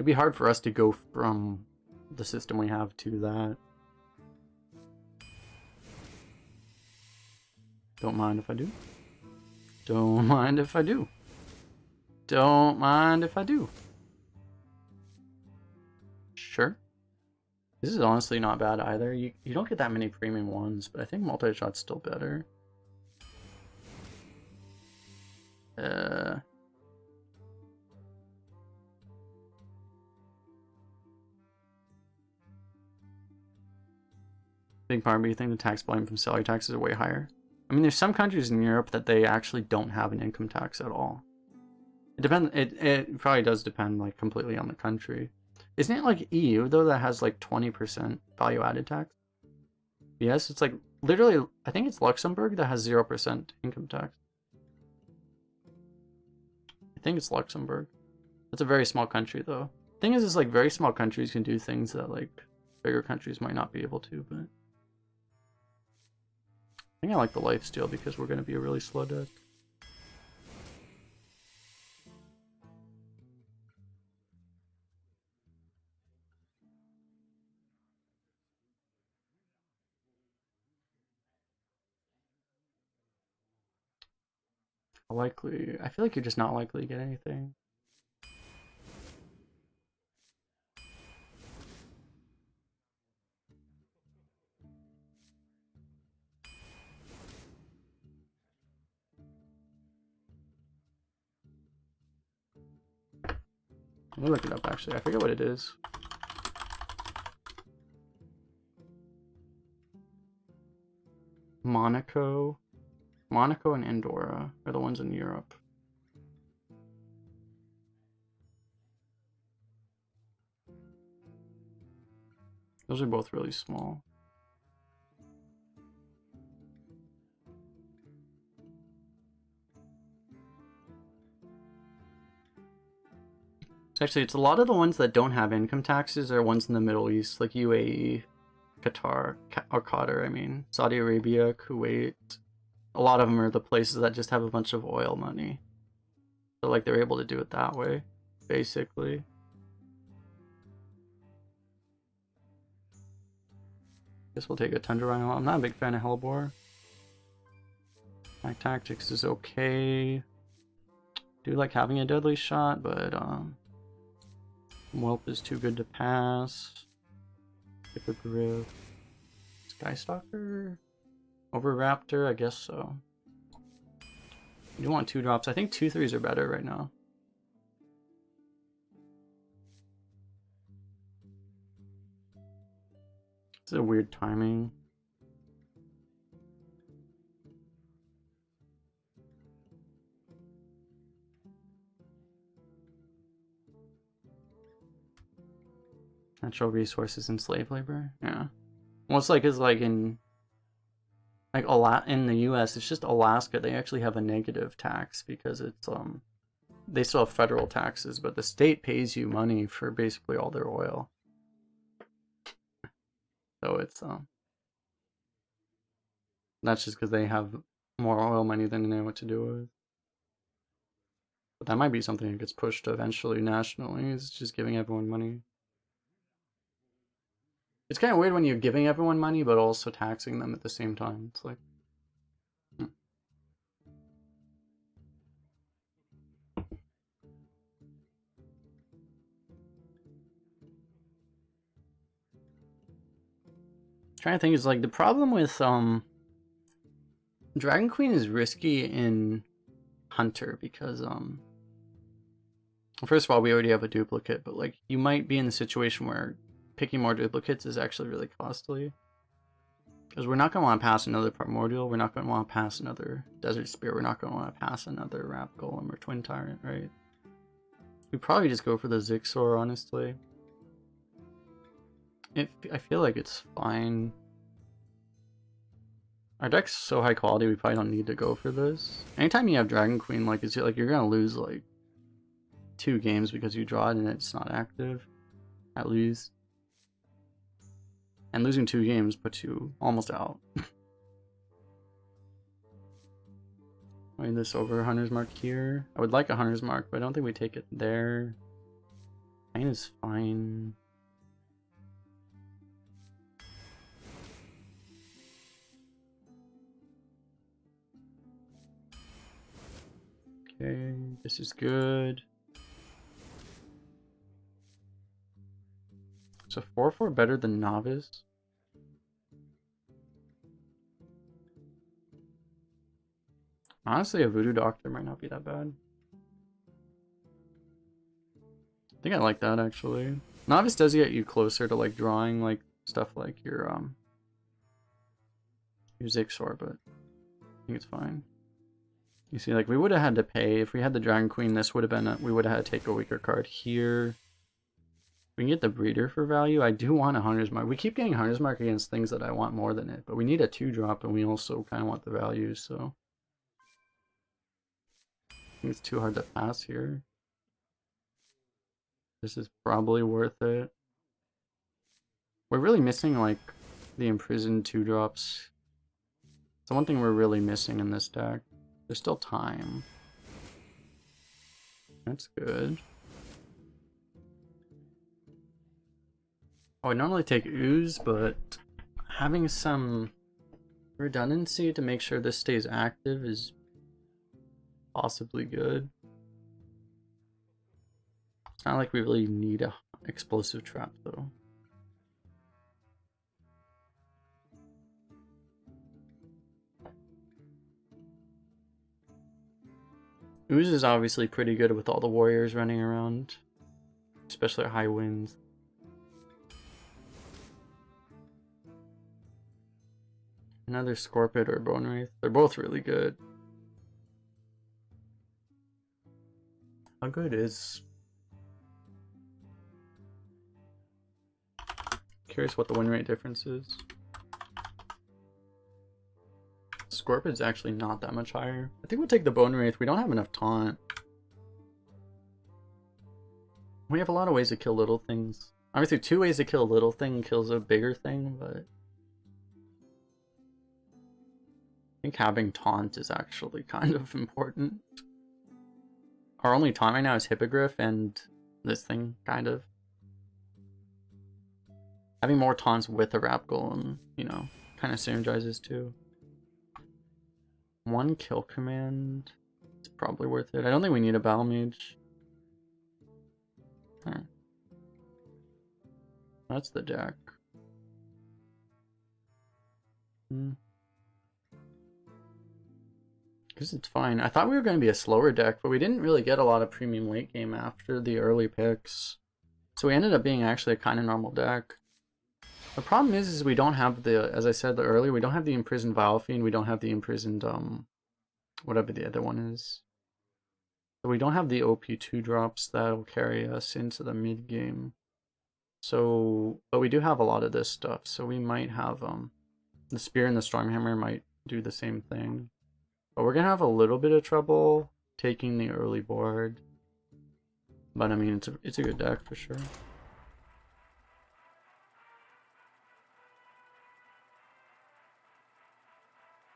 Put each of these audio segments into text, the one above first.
It'd be hard for us to go from the system we have to that. Don't mind if I do. Don't mind if I do. Don't mind if I do. Sure. This is honestly not bad either. You don't get that many premium ones, but I think multi-shot's still better. Big part, but you think the tax volume from salary taxes are way higher? I mean, there's some countries in Europe that they actually don't have an income tax at all. It depends. It probably does depend like completely on the country. Isn't it like EU though that has like 20% value added tax? Yes, it's like literally. I think it's Luxembourg that has 0% income tax. I think it's Luxembourg. That's a very small country though. Thing is like very small countries can do things that like bigger countries might not be able to, but I think I like the lifesteal because we're going to be a really slow deck. Likely, I feel like you're just not likely to get anything. Let me look it up actually. I forget what it is. Monaco and Andorra are the ones in Europe. Those are both really small. Actually, it's a lot of the ones that don't have income taxes are ones in the Middle East, like UAE, Qatar, or Qatar, I mean, Saudi Arabia, Kuwait. A lot of them are the places that just have a bunch of oil money. So, like, they're able to do it that way, basically. Guess we'll take a Tundra Rhino. I'm not a big fan of Hellbore. My tactics is okay. Do like having a deadly shot, but Whelp is too good to pass. Hippogriff. Skystalker? Overraptor? I guess so. You do want 2-drops. I think 2/3s are better right now. This is a weird timing. Natural resources and slave labor. Yeah. Well, it's like in like a lot in the U.S. It's just Alaska. They actually have a negative tax because it's they still have federal taxes, but the state pays you money for basically all their oil. So it's that's just because they have more oil money than they know what to do with. But that might be something that gets pushed eventually nationally. Is just giving everyone money. It's kind of weird when you're giving everyone money, but also taxing them at the same time. It's like, trying to think is like the problem with Dragon Queen is risky in Hunter because first of all we already have a duplicate, but like you might be in the situation where picking more duplicates is actually really costly. Because we're not going to want to pass another Primordial, we're not going to want to pass another Desert Spear, we're not going to want to pass another Rap Golem or Twin Tyrant, right? We probably just go for the Zixor, honestly. I feel like it's fine. Our deck's so high quality, we probably don't need to go for this. Anytime you have Dragon Queen, like it's like you're gonna lose like 2 games because you draw it and it's not active, at least. And losing 2 games puts you almost out. I mean, this over Hunter's Mark here. I would like a Hunter's Mark, but I don't think we take it there. Pain is fine. Okay, this is good. So 4/4 better than Novice. Honestly, a Voodoo Doctor might not be that bad. I think I like that actually. Novice does get you closer to like drawing like stuff like your Zixor, but I think it's fine. You see, like we would have had to pay if we had the Dragon Queen. This would have been we would have had to take a weaker card here. We can get the Breeder for value. I do want a Hunter's Mark. We keep getting Hunter's Mark against things that I want more than it, but we need a 2-drop and we also kind of want the value, so I think it's too hard to pass here. This is probably worth it. We're really missing like the Imprisoned 2-drops. It's the one thing we're really missing in this deck. There's still time. That's good. Oh, I normally take Ooze, but having some redundancy to make sure this stays active is possibly good. It's not like we really need a explosive trap though. Ooze is obviously pretty good with all the warriors running around, especially at high winds. Another Scorpid or Bone Wraith. They're both really good. How good is... Curious what the win rate difference is. Scorpid's actually not that much higher. I think we'll take the Bone Wraith. We don't have enough taunt. We have a lot of ways to kill little things. Obviously 2 ways to kill a little thing kills a bigger thing, but... I think having taunt is actually kind of important. Our only taunt right now is Hippogriff and this thing, kind of. Having more taunts with a Rap Golem, you know, kind of synergizes too. 1 kill command. It's probably worth it. I don't think we need a Battle Mage. Alright. That's the deck. Because it's fine. I thought we were going to be a slower deck, but we didn't really get a lot of premium late game after the early picks. So we ended up being actually a kind of normal deck. The problem is we don't have the, as I said earlier, we don't have the Imprisoned Vile Fiend, we don't have the Imprisoned, whatever the other one is. So we don't have the OP 2-drops that'll carry us into the mid game. So, but we do have a lot of this stuff, so we might have, the Spear and the Stormhammer might do the same thing. But we're gonna have a little bit of trouble taking the early board. But I mean, it's a good deck for sure.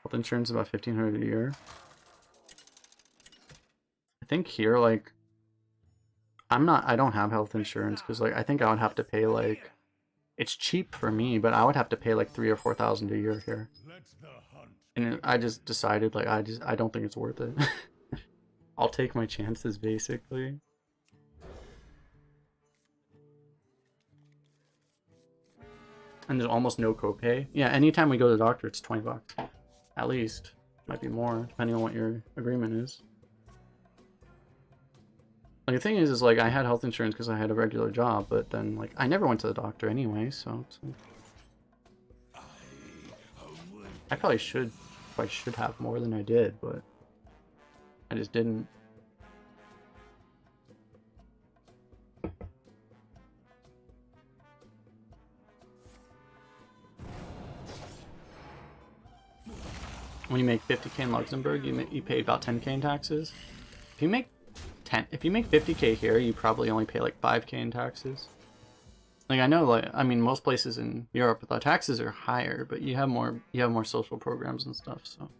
Health insurance is about 1,500 a year. I think here, like, I don't have health insurance because, like, I think I would have to pay, like, it's cheap for me, but I would have to pay like 3,000 or 4,000 a year here. And I just decided, like, I don't think it's worth it. I'll take my chances, basically. And there's almost no copay. Yeah, anytime we go to the doctor, it's 20 bucks. At least. Might be more, depending on what your agreement is. Like, the thing is like, I had health insurance because I had a regular job, but then, like, I never went to the doctor anyway, so... I probably should have more than I did, but I just didn't. When you make 50k in Luxembourg, you pay about 10k in taxes. If you make 50k here, you probably only pay like 5k in taxes. Like, I know, like, I mean, most places in Europe, the taxes are higher, but you have more social programs and stuff, so.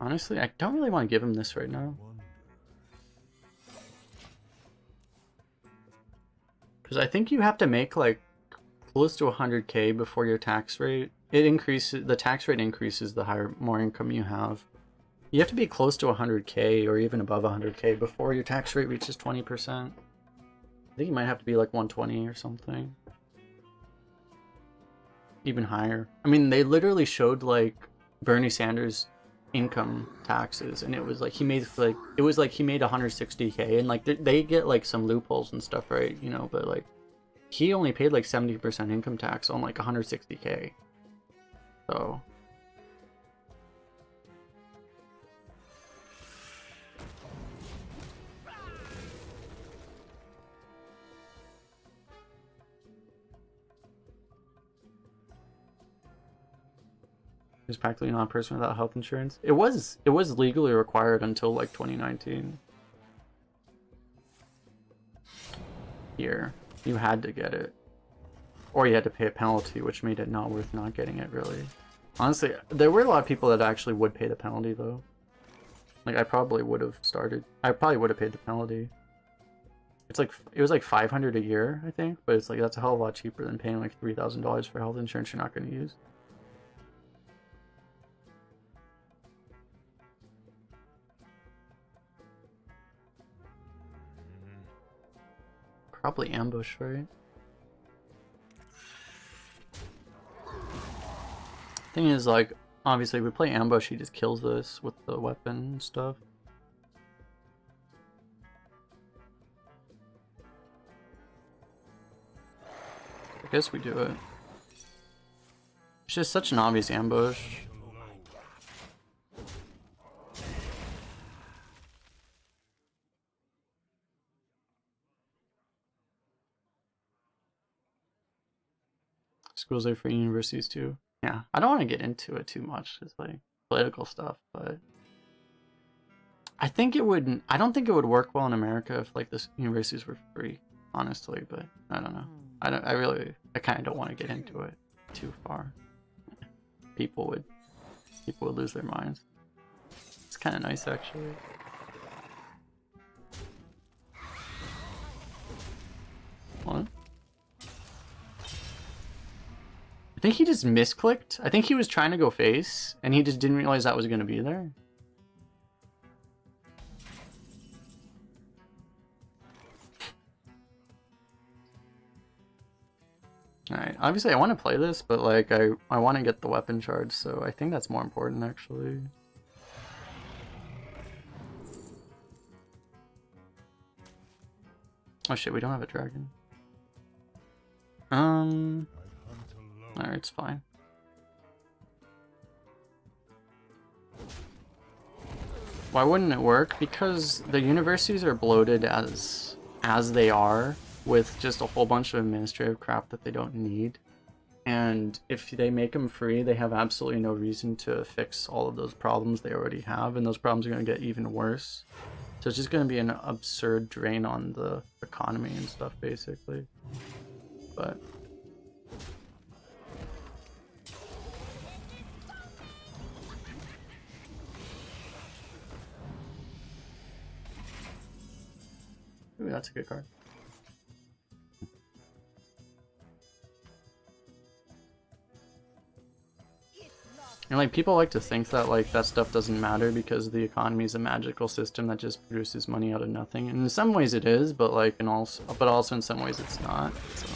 Honestly, I don't really want to give him this right now. Because I think you have to make like close to 100k before your tax rate. It increases, the tax rate increases the more income you have. You have to be close to 100k or even above 100k before your tax rate reaches 20%. I think you might have to be like 120 or something. Even higher. I mean, they literally showed like Bernie Sanders' income taxes, and it was like he made like it was like he made 160k, and like they get like some loopholes and stuff, right? You know, but like he only paid like 70% income tax on like 160k. So he's practically not a person without health insurance. It was legally required until like 2019. Here, you had to get it, or you had to pay a penalty, which made it not worth not getting it. Really, honestly, there were a lot of people that actually would pay the penalty though. Like I probably would have started. I probably would have paid the penalty. It's like it was like 500 a year, I think, but it's like that's a hell of a lot cheaper than paying like $3,000 for health insurance you're not going to use. Probably ambush, right? Thing is, like, obviously, if we play ambush, he just kills this with the weapon and stuff. I guess we do it. It's just such an obvious ambush. Schools are free, universities too. Yeah, I don't want to get into it too much. It's like political stuff, but I think it would. I don't think it would work well in America if like the universities were free, honestly. But I don't know. I kind of don't want to get into it too far. People would lose their minds. It's kind of nice actually. What? I think he just misclicked. I think he was trying to go face, and he just didn't realize that was going to be there. Alright, obviously I want to play this, but like I want to get the weapon charge, so I think that's more important actually. Oh shit, we don't have a dragon. Alright, it's fine. Why wouldn't it work? Because the universities are bloated as they are, with just a whole bunch of administrative crap that they don't need. And if they make them free, they have absolutely no reason to fix all of those problems they already have, and those problems are going to get even worse. So it's just going to be an absurd drain on the economy and stuff, basically. But ooh, that's a good card. And like people like to think that like that stuff doesn't matter because the economy is a magical system that just produces money out of nothing. And in some ways it is, but like also in some ways it's not. So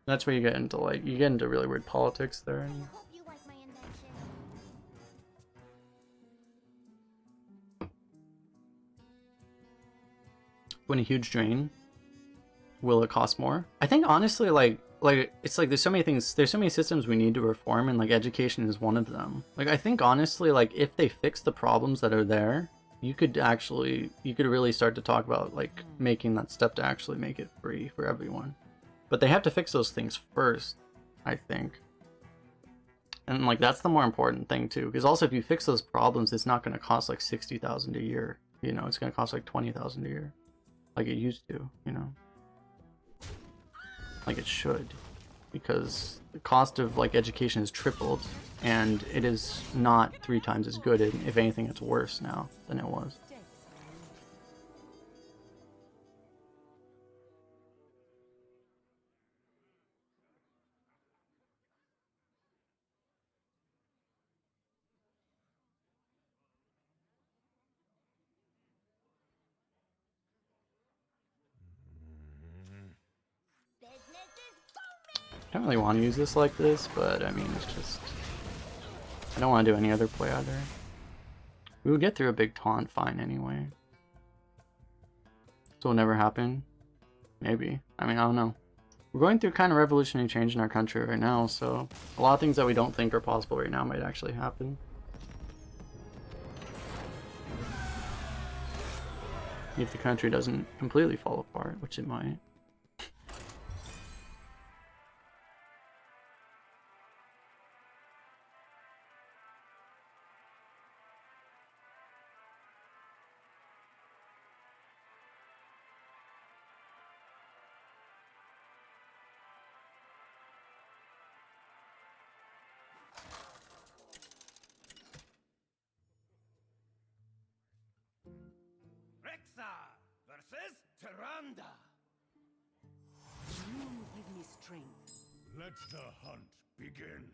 that's where you get into really weird politics there. And when a huge drain, will it cost more? I think honestly, like it's like there's so many systems we need to reform, and like education is one of them. Like I think honestly, like if they fix the problems that are there, you could really start to talk about like making that step to actually make it free for everyone. But they have to fix those things first, I think. And like that's the more important thing too, because also if you fix those problems, it's not going to cost like 60,000 a year. You know, it's going to cost like 20,000 a year, like it used to. You know, like it should. because the cost of like education has tripled, and it is not 3 times as good. If anything, it's worse now than it was. I don't really want to use this like this, but I mean, it's just... I don't want to do any other play either. We would get through a big taunt fine anyway. So it'll never happen? Maybe. I mean, I don't know. We're going through kind of revolutionary change in our country right now, so a lot of things that we don't think are possible right now might actually happen. If the country doesn't completely fall apart, which it might. Versus Tyrande. You give me strength. Let the hunt begin.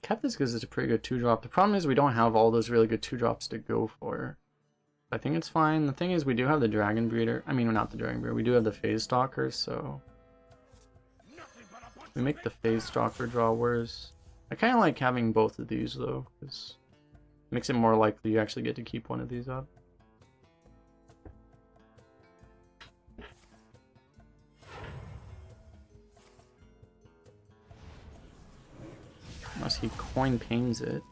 Kept this because it's a pretty good 2-drop. The problem is we don't have all those really good 2-drops to go for. I think it's fine. The thing is we do have the Dragon Breeder. I mean, not the Dragon Breeder. We do have the Phase Stalker, so... we make the Phase Stalker draw worse. I kind of like having both of these, though, because it makes it more likely you actually get to keep one of these up. Unless he coin pains it.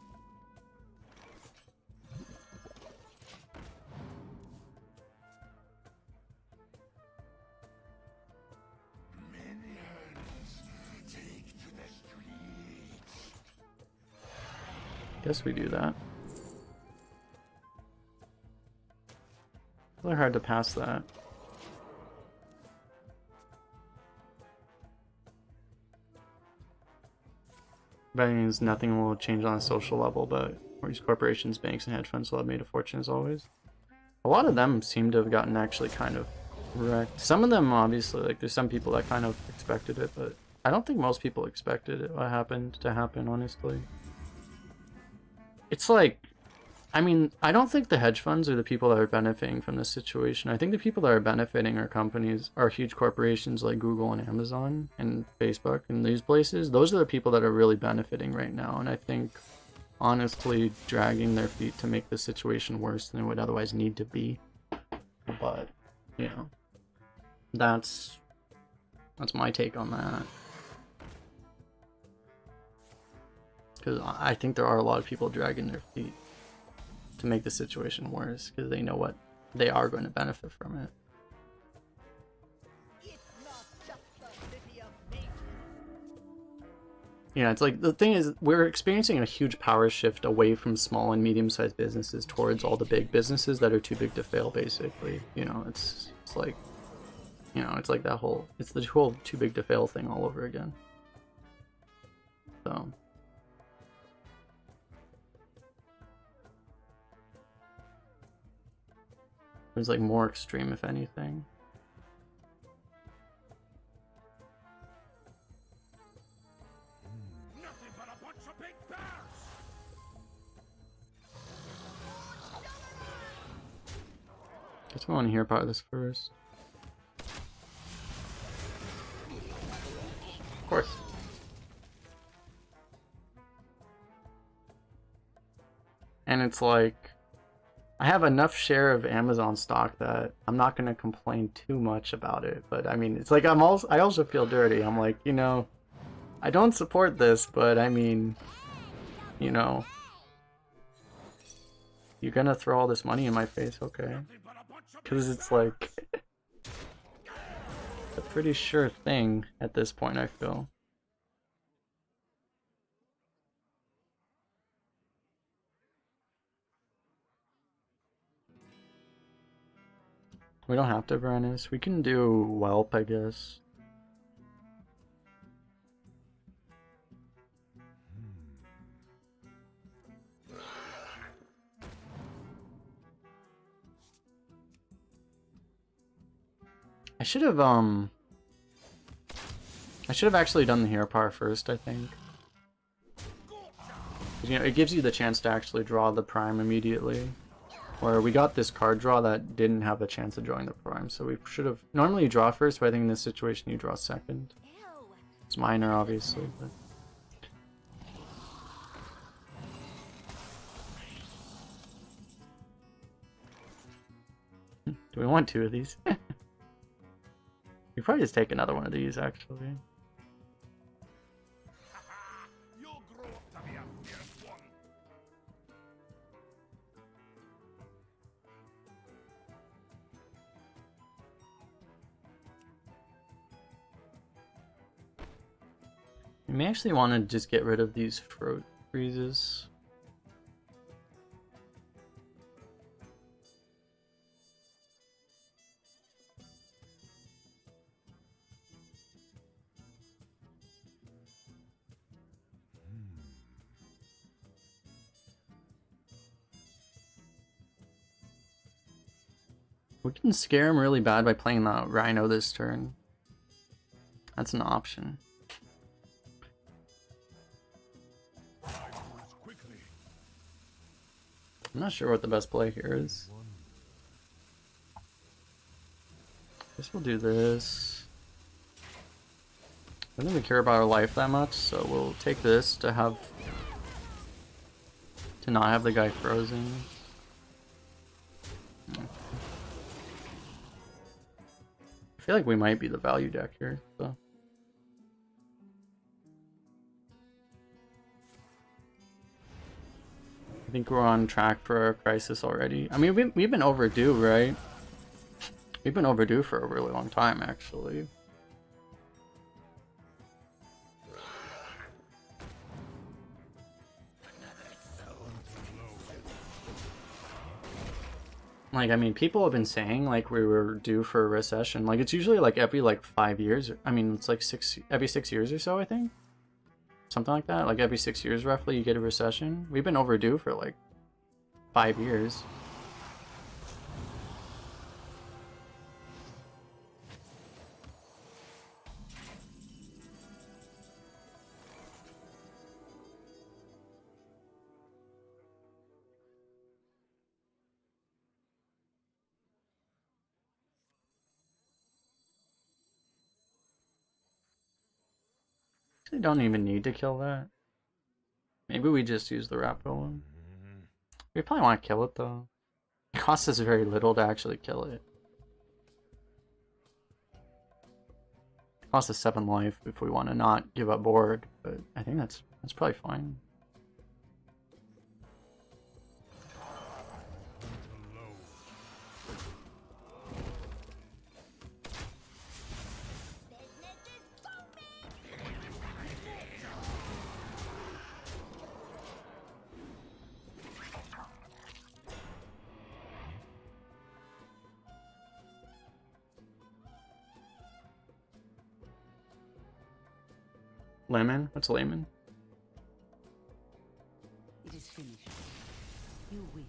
Guess we do that. It's really hard to pass that. That means nothing will change on a social level, but these corporations, banks, and hedge funds will have made a fortune as always. A lot of them seem to have gotten actually kind of wrecked. Some of them, obviously, like there's some people that kind of expected it, but I don't think most people expected it, what happened to happen, honestly. It's like, I mean, I don't think the hedge funds are the people that are benefiting from this situation. I think the people that are benefiting are companies, are huge corporations like Google and Amazon and Facebook and these places. Those are the people that are really benefiting right now. And I think, honestly, dragging their feet to make the situation worse than it would otherwise need to be. But, you know, that's my take on that. Because I think there are a lot of people dragging their feet to make the situation worse, because they know what they are going to benefit from it. Yeah, it's like, the thing is, we're experiencing a huge power shift away from small and medium-sized businesses towards all the big businesses that are too big to fail, basically. You know, it's like, you know, it's like that whole, it's the whole too big to fail thing all over again. So... it's like more extreme, if anything. Nothing but a bunch of big bears. Guess we want to hear about this first. Of course. And it's like, I have enough share of Amazon stock that I'm not gonna complain too much about it. But I mean, it's like I also feel dirty. I'm like, you know, I don't support this, but I mean, you know, you're gonna throw all this money in my face, okay? Because it's like a pretty sure thing at this point, I feel. We don't have to Varanus. We can do Whelp, I guess. I should have actually done the hero power first, I think. You know, it gives you the chance to actually draw the prime immediately. Where we got this card draw that didn't have a chance of drawing the prime, so we should have... Normally you draw first, but I think in this situation you draw second. It's minor, obviously, but... Do we want two of these? We probably just take another one of these, actually. You'll grow up to be a fierce one. We may actually want to just get rid of these throat freezes. We can scare him really bad by playing the Rhino this turn. That's an option. I'm not sure what the best play here is. Guess we'll do this. I don't think we care about our life that much, so we'll take this to have... to not have the guy frozen. I feel like we might be the value deck here, so... I think we're on track for a crisis already. I mean, we've been overdue, right? We've been overdue for a really long time, actually. Like, I mean, people have been saying, like, we were due for a recession. Like, it's usually, like, every, like, 5 years. I mean, it's, like, every 6 years or so, I think. Something like that. Like, every 6 years, roughly, you get a recession. We've been overdue for, like, 5 years. Actually, don't even need to kill that. Maybe we just use the Rat Golem. We probably want to kill it, though. It costs us very little to actually kill it. It costs us 7 life if we want to not give up board, but I think that's probably fine. Lemon? What's lemon? It is finished. You win.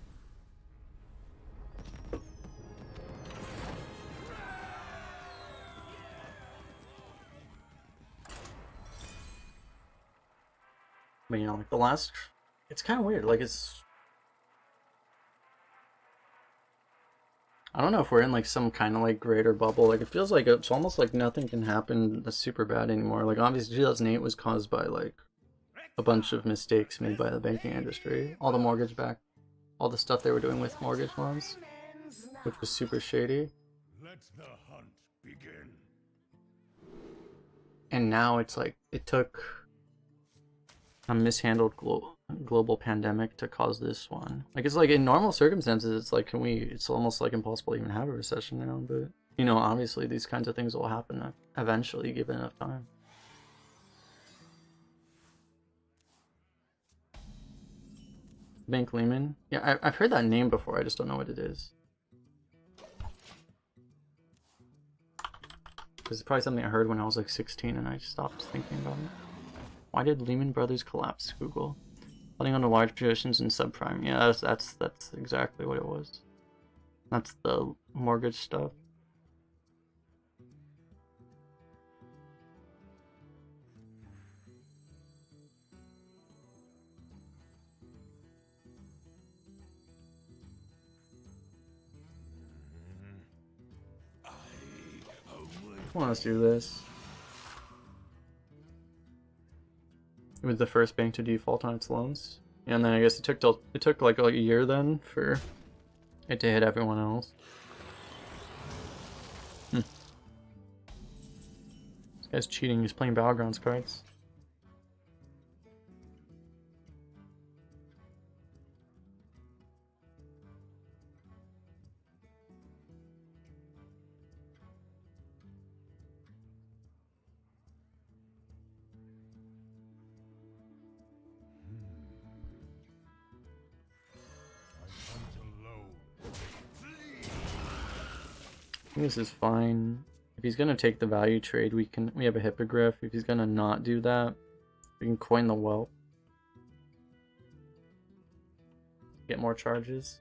But, you know, like the last... It's kind of weird. Like, it's... I don't know if we're in, like, some kind of, like, greater bubble. Like, it feels like it's almost like nothing can happen that's super bad anymore. Like, obviously, 2008 was caused by, like, a bunch of mistakes made by the banking industry. All the mortgage back... All the stuff they were doing with mortgage loans, which was super shady. Let the hunt begin. And now it's like, it took a mishandled global pandemic to cause this one. Like, it's like in normal circumstances, it's like, it's almost like impossible to even have a recession now, but, you know, obviously these kinds of things will happen eventually, given enough time. Bank Lehman? Yeah, I've heard that name before, I just don't know what it is. Because it's probably something I heard when I was like 16 and I just stopped thinking about it. Why did Lehman Brothers collapse? Google. Holding on to large positions in subprime. Yeah, that's exactly what it was. That's the mortgage stuff. Well, let's do this. It was the first bank to default on its loans. Yeah, and then I guess it took like a year then for it to hit everyone else. This guy's cheating, he's playing Battlegrounds cards. I think this is fine. If he's gonna take the value trade, we have a hippogriff. If he's gonna not do that, we can coin the whelp. Get more charges.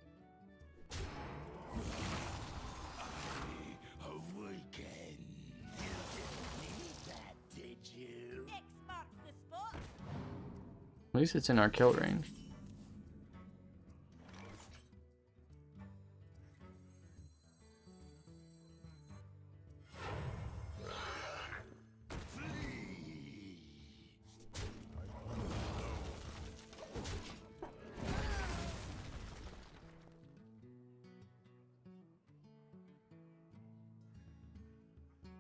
At least it's in our kill range.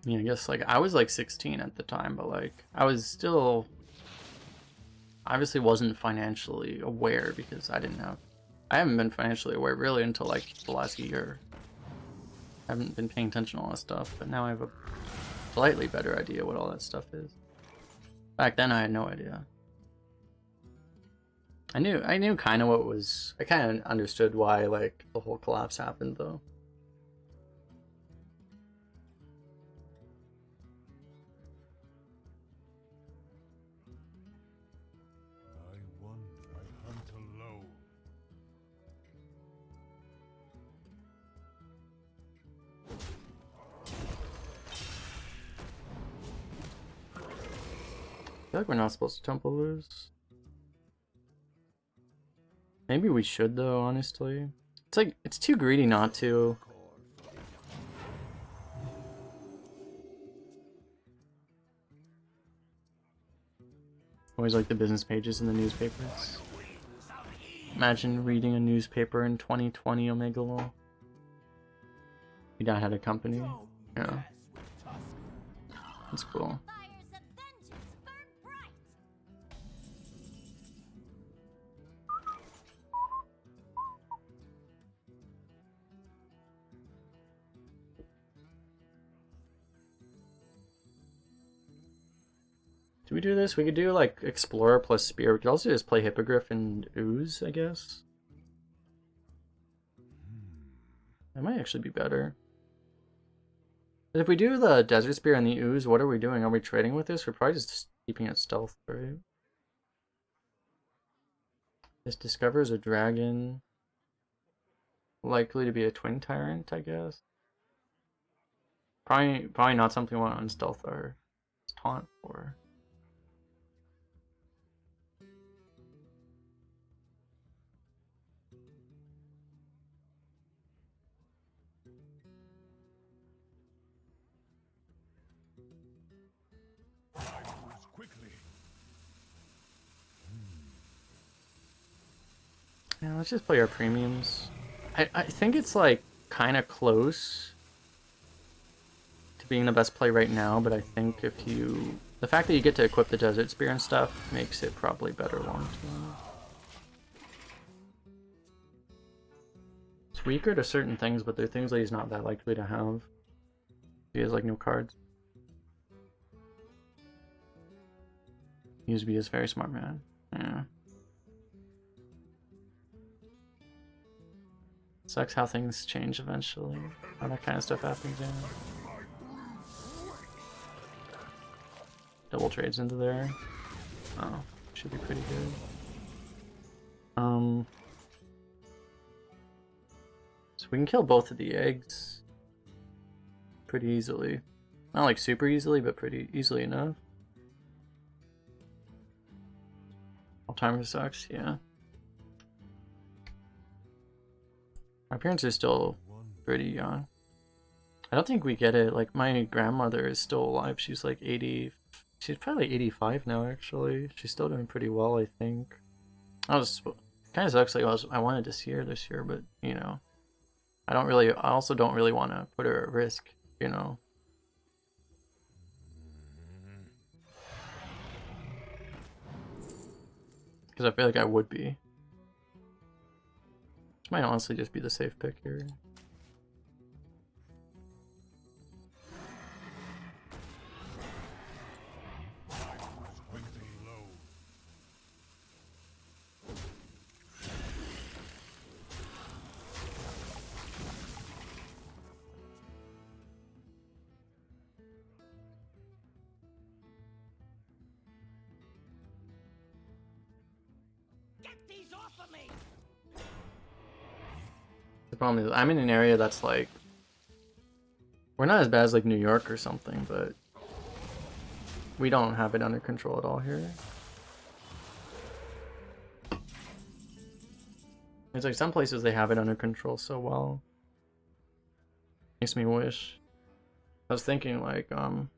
Yeah, I guess like I was like 16 at the time, but like I was still obviously wasn't financially aware because I haven't been financially aware really until like the last year. I haven't been paying attention to all that stuff, but now I have a slightly better idea what all that stuff is. Back then I had no idea. I knew kind of what was, I kind of understood why like the whole collapse happened though. I feel like we're not supposed to temple lose. Maybe we should though, honestly. It's like, it's too greedy not to. Always like the business pages in the newspapers. Imagine reading a newspaper in 2020 Omega Law. We now had a company. Yeah. That's cool. Do we do this? We could do like Explorer plus Spear. We could also just play Hippogriff and Ooze, I guess. That might actually be better. But if we do the Desert Spear and the Ooze, what are we doing? Are we trading with this? We're probably just keeping it stealth, right? This discovers a dragon. Likely to be a Twin Tyrant, I guess. Probably not something we want on stealth or taunt for. Yeah, let's just play our premiums. I think it's like kind of close to being the best play right now, but I think if you... The fact that you get to equip the Desert Spear and stuff makes it probably better long term. It's weaker to certain things, but there are things that he's not that likely to have. He has like no cards. USB is very smart, man. Yeah. Sucks how things change eventually. How that kind of stuff happens, yeah. double trades into there. Oh, should be pretty good. So we can kill both of the eggs pretty easily. Not like super easily, but pretty easily enough. Timer sucks, yeah. My parents are still pretty young. I don't think we get it. Like, my grandmother is still alive. She's like 80. She's probably 85 now, actually. She's still doing pretty well, I think. Kind of sucks. Like, I wanted to see her this year, but, you know. I also don't really want to put her at risk, you know. Because I feel like I would be. This might honestly just be the safe pick here. The problem is I'm in an area that's like, we're not as bad as like New York or something, but we don't have it under control at all here. It's like some places they have it under control so well. Makes me wish. I was thinking like, kind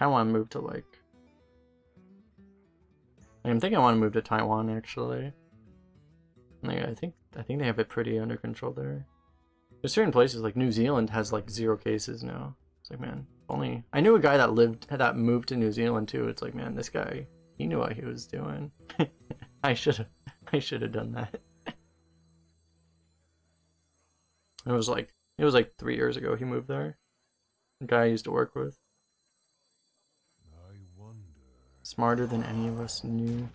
of want to move to like, I'm thinking I want to move to Taiwan actually. Like, I think they have it pretty under control there. There's certain places like New Zealand has like 0 cases now. It's like, man, only I knew a guy that moved to New Zealand too. It's like, man, this guy, he knew what he was doing. I should have done that. It was like 3 years ago he moved there. The guy I used to work with. I wonder. Smarter than any of us knew.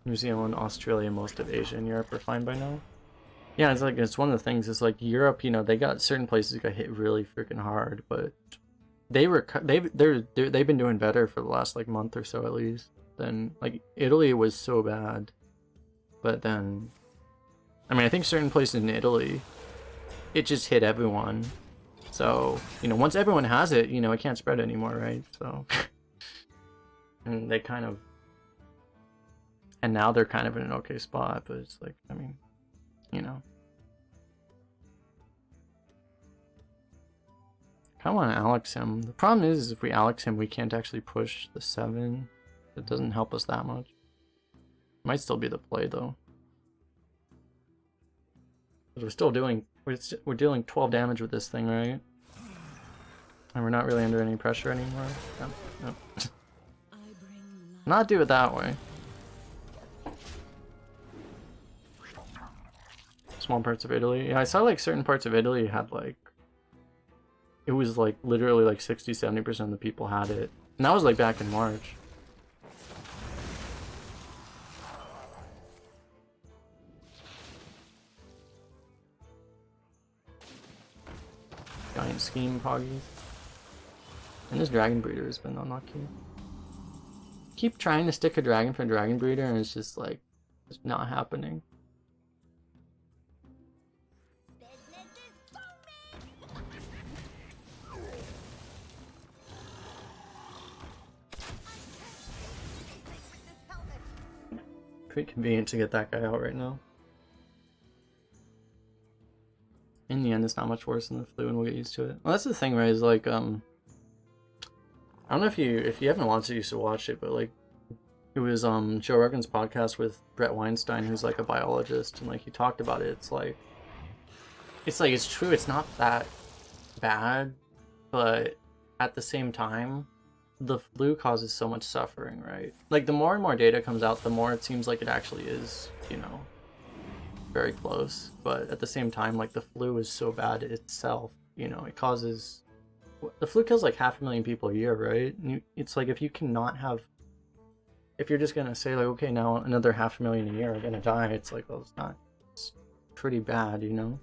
New Zealand, Australia, most of Asia and Europe are fine by now. Yeah, it's like, it's one of the things. It's like Europe, you know, they got certain places that got hit really freaking hard, but they've been doing better for the last like month or so at least. Then like Italy was so bad, but then, I mean, I think certain places in Italy, it just hit everyone. So, you know, once everyone has it, you know, it can't spread anymore, right? So, and they kind of. And now they're kind of in an okay spot, but it's like, I mean, you know. I kind of want to Alex him. The problem is if we Alex him, we can't actually push the 7. It doesn't help us that much. Might still be the play, though. But we're still doing, we're dealing 12 damage with this thing, right? And we're not really under any pressure anymore. No. Not do it that way. Small parts of Italy. Yeah, I saw like certain parts of Italy had like, it was like literally like 60-70% of the people had it. And that was like back in March. Giant scheme poggy. And this dragon breeder has been unlucky. Keep trying to stick a dragon for a dragon breeder and it's just like, it's not happening. Pretty convenient to get that guy out right now. In the end, it's not much worse than the flu, and we'll get used to it. Well, that's the thing, right? Is like, I don't know if you haven't watched it, you should watch it, but like, it was Joe Rogan's podcast with Brett Weinstein, who's like a biologist, and like he talked about it. It's true. It's not that bad, but at the same time, the flu causes so much suffering, right? Like, the more and more data comes out, the more it seems like it actually is, you know, very close. But at the same time, like the flu is so bad itself, you know, it causes the flu kills like 500,000 people a year, right? And it's like if you cannot have, if you're just gonna say like, okay, now another 500,000 a year are gonna die, it's like, well, it's not. It's pretty bad, you know.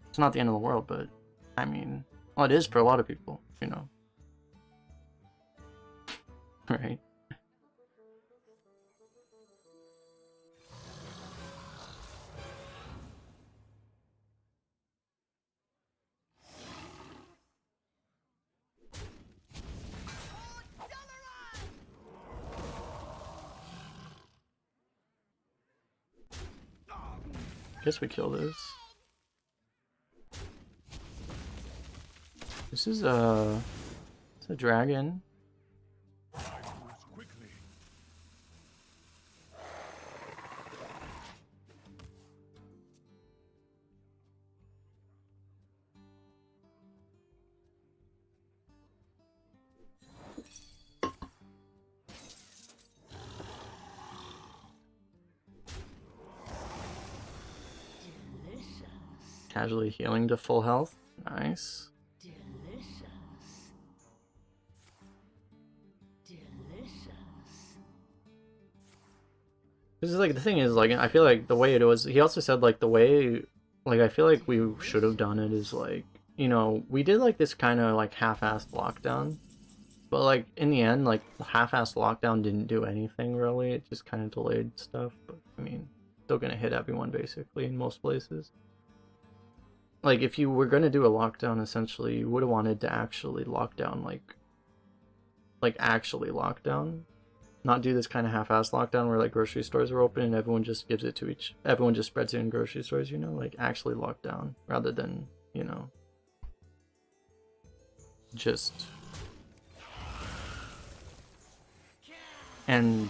It's not the end of the world, but I mean, well, it is for a lot of people, you know. Right? Guess we kill this. This is it's a dragon. I moves quickly. Casually healing to full health. Nice. This is like the thing is like I feel like the way it was. He also said like the way, like I feel like we should have done it is like, you know, we did like this kind of like half-assed lockdown, but like in the end like the half-assed lockdown didn't do anything really. It just kind of delayed stuff. But I mean, still gonna hit everyone basically in most places. Like if you were gonna do a lockdown, essentially you would have wanted to actually lock down like actually lock down. Not do this kind of half-ass lockdown where like grocery stores are open and everyone just gives it to everyone just spreads it in grocery stores, you know, like actually lock down rather than, you know, just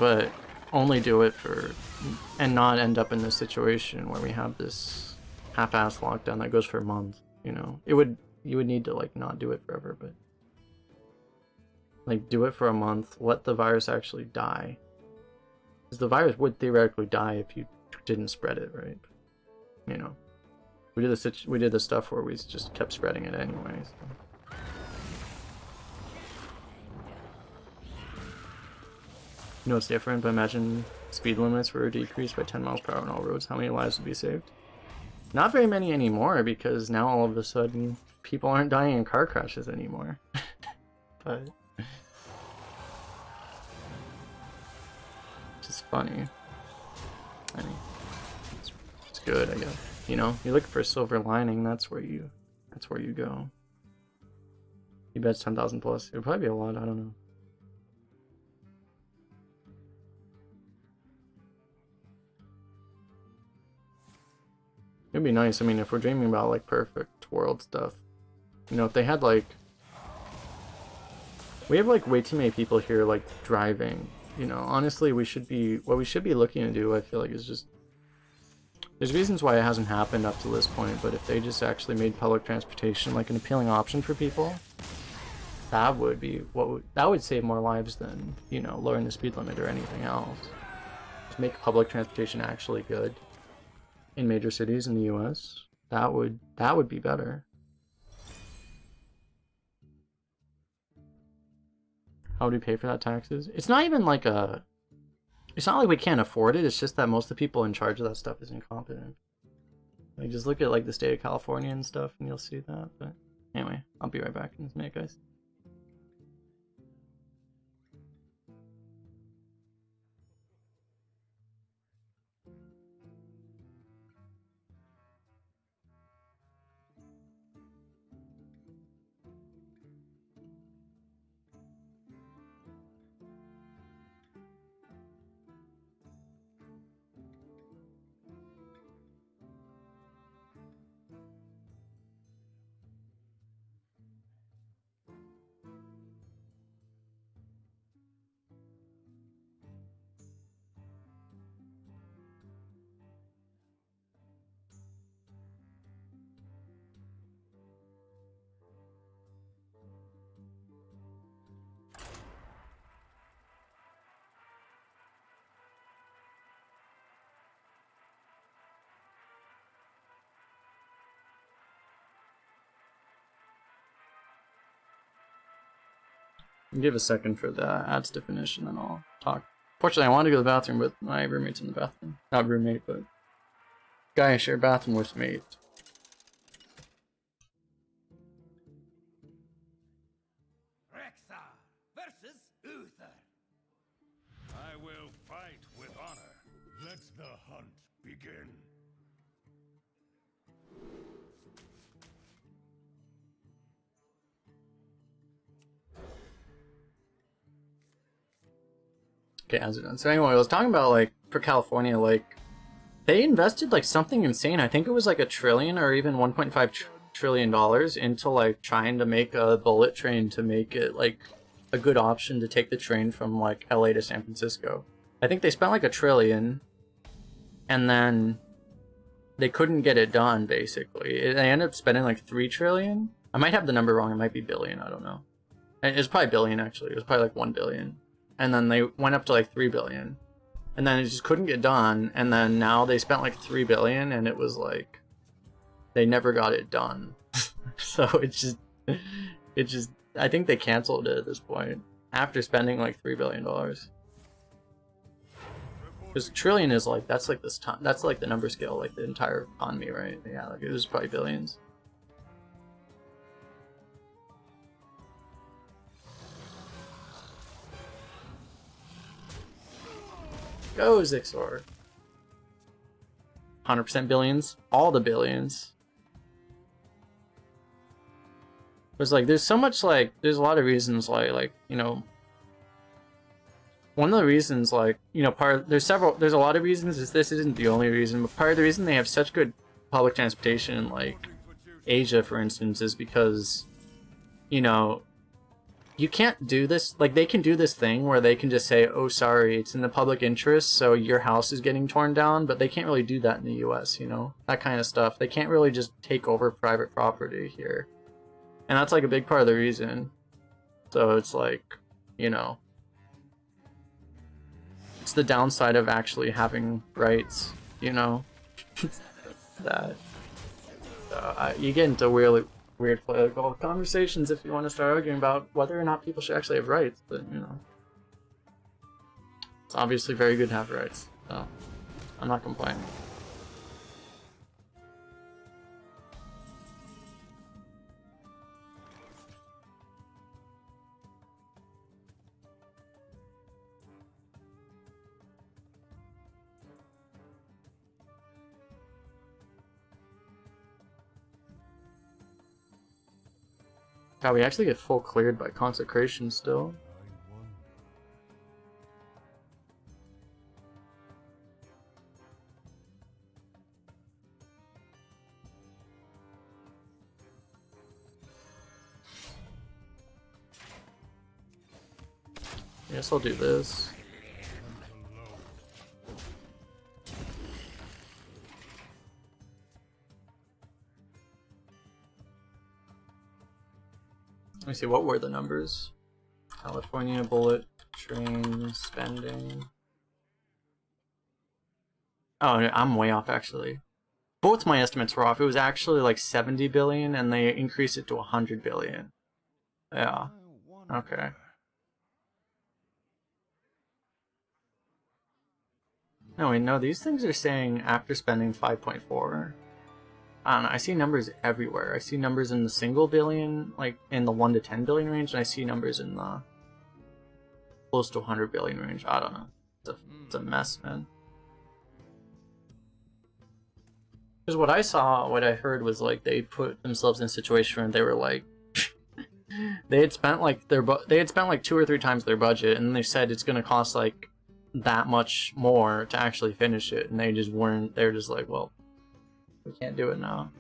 but only do it for and not end up in this situation where we have this half-ass lockdown that goes for a month, you know. You would need to like not do it forever, but like do it for a month, let the virus actually die. Because the virus would theoretically die if you didn't spread it, right? You know, we did the stuff where we just kept spreading it anyway. So. You know it's different, but imagine speed limits were decreased by 10 miles per hour on all roads. How many lives would be saved? Not very many anymore, because now all of a sudden people aren't dying in car crashes anymore. But it's funny. I mean, it's good, I guess. You know, you look for a silver lining. That's where you go. You bet 10,000 plus. It'd probably be a lot. I don't know. It'd be nice. I mean, if we're dreaming about like perfect world stuff, you know, if they had like, we have like way too many people here like driving. You know, honestly, what we should be looking to do, I feel like, is just, there's reasons why it hasn't happened up to this point, but if they just actually made public transportation like an appealing option for people, that would be that would save more lives than, you know, lowering the speed limit or anything else. Just make public transportation actually good in major cities in the US. That would be better. How would we pay for that taxes? It's not even like it's not like we can't afford it, it's just that most of the people in charge of that stuff is incompetent. Like just look at like the state of California and stuff and you'll see that. But anyway, I'll be right back in a minute, guys. Give a second for the ads to finish and then I'll talk. Fortunately, I wanted to go to the bathroom, but my roommate's in the bathroom. Not roommate, but guy I share bathroom with mate. Rexar versus Uther. I will fight with honor. Let the hunt begin. Okay, how's it done? So anyway, I was talking about like for California, like they invested like something insane. I think it was like $1 trillion or even $1.5 trillion into like trying to make a bullet train to make it like a good option to take the train from like LA to San Francisco. I think they spent like $1 trillion and then they couldn't get it done basically. They ended up spending like $3 trillion. I might have the number wrong, it might be billion, I don't know. It's probably billion actually, it was probably like 1 billion. And then they went up to like 3 billion. And then it just couldn't get done. And then now they spent like 3 billion and it was like they never got it done. So it just I think they canceled it at this point after spending like $3 billion. Because trillion is like that's like this time that's like the number scale, like the entire economy, right? Yeah, like it was probably billions. Go Zixor. 100% billions. All the billions. There's like, there's so much like, there's a lot of reasons like, you know, one of the reasons like, you know, there's a lot of reasons, this isn't the only reason, but part of the reason they have such good public transportation in like Asia, for instance, is because, you know, you can't do this, like they can do this thing where they can just say, oh sorry, it's in the public interest, so your house is getting torn down, but they can't really do that in the US, you know, that kind of stuff. They can't really just take over private property here. And that's like a big part of the reason. So it's like, you know, it's the downside of actually having rights, you know, that you get into weird political conversations if you want to start arguing about whether or not people should actually have rights, but you know, it's obviously very good to have rights, so I'm not complaining. God, we actually get full cleared by consecration still. I guess I'll do this. Let me see, what were the numbers? California bullet train spending. Oh, I'm way off actually. Both my estimates were off. It was actually like 70 billion and they increased it to 100 billion. Yeah. Okay. No, wait, no, these things are saying after spending 5.4. I don't know, I see numbers everywhere. I see numbers in the single billion, like in the 1 to 10 billion range, and I see numbers in the close to 100 billion range. I don't know. It's a mess, man. Because what I saw, what I heard was like they put themselves in a situation where they were like, they had spent like 2 or 3 times their budget, and they said it's gonna cost like that much more to actually finish it, and they just weren't. They're just like, well, we can't do it now.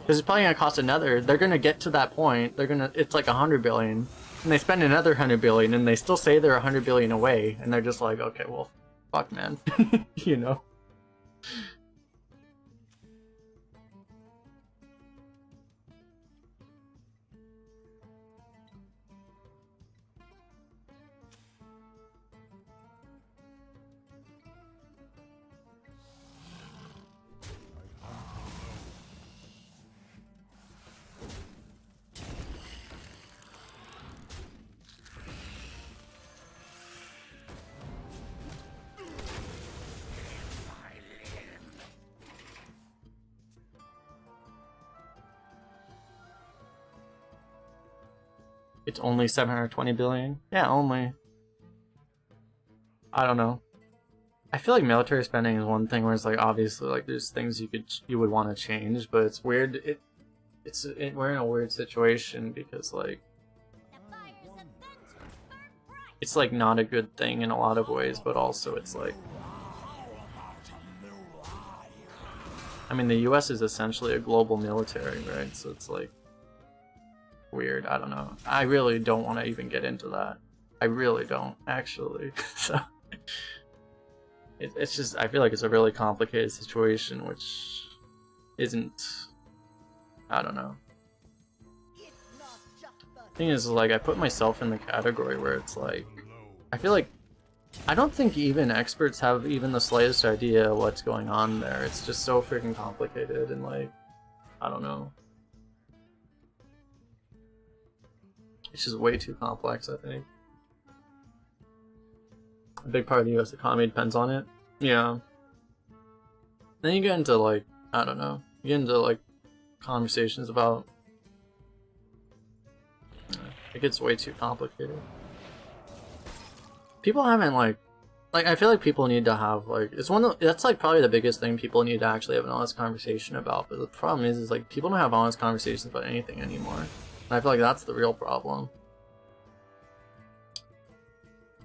Because it's probably gonna cost another. They're gonna get to that point. It's like 100 billion, and they spend another 100 billion, and they still say they're 100 billion away, and they're just like, okay, well, fuck, man, you know. It's only 720 billion. Yeah, only. I don't know. I feel like military spending is one thing where it's like obviously like there's things you would want to change, but it's weird. We're in a weird situation because like it's like not a good thing in a lot of ways, but also it's like, I mean, the US is essentially a global military, right? So it's like weird. I don't know. I really don't want to even get into that. I really don't, actually. So it's just, I feel like it's a really complicated situation, which isn't, I don't know. Thing is, like, I put myself in the category where it's like, I feel like, I don't think even experts have even the slightest idea what's going on there. It's just so freaking complicated and like, I don't know. It's just way too complex, I think. A big part of the US economy depends on it. Yeah. Then you get into like, I don't know, you get into like conversations about, it gets way too complicated. People haven't like I feel like people need to have like, it's one of that's like probably the biggest thing people need to actually have an honest conversation about, but the problem is like people don't have honest conversations about anything anymore. And I feel like that's the real problem.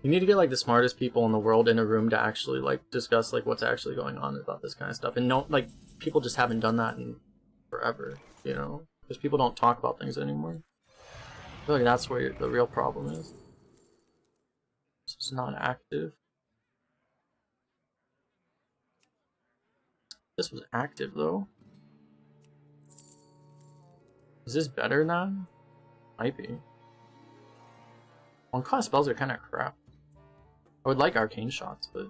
You need to get like the smartest people in the world in a room to actually like discuss like what's actually going on about this kind of stuff. And no, like people just haven't done that in forever, you know, because people don't talk about things anymore. I feel like that's where the real problem is. It's not active. This was active though. Is this better now? Might be. One cost spells are kind of crap. I would like arcane shots, but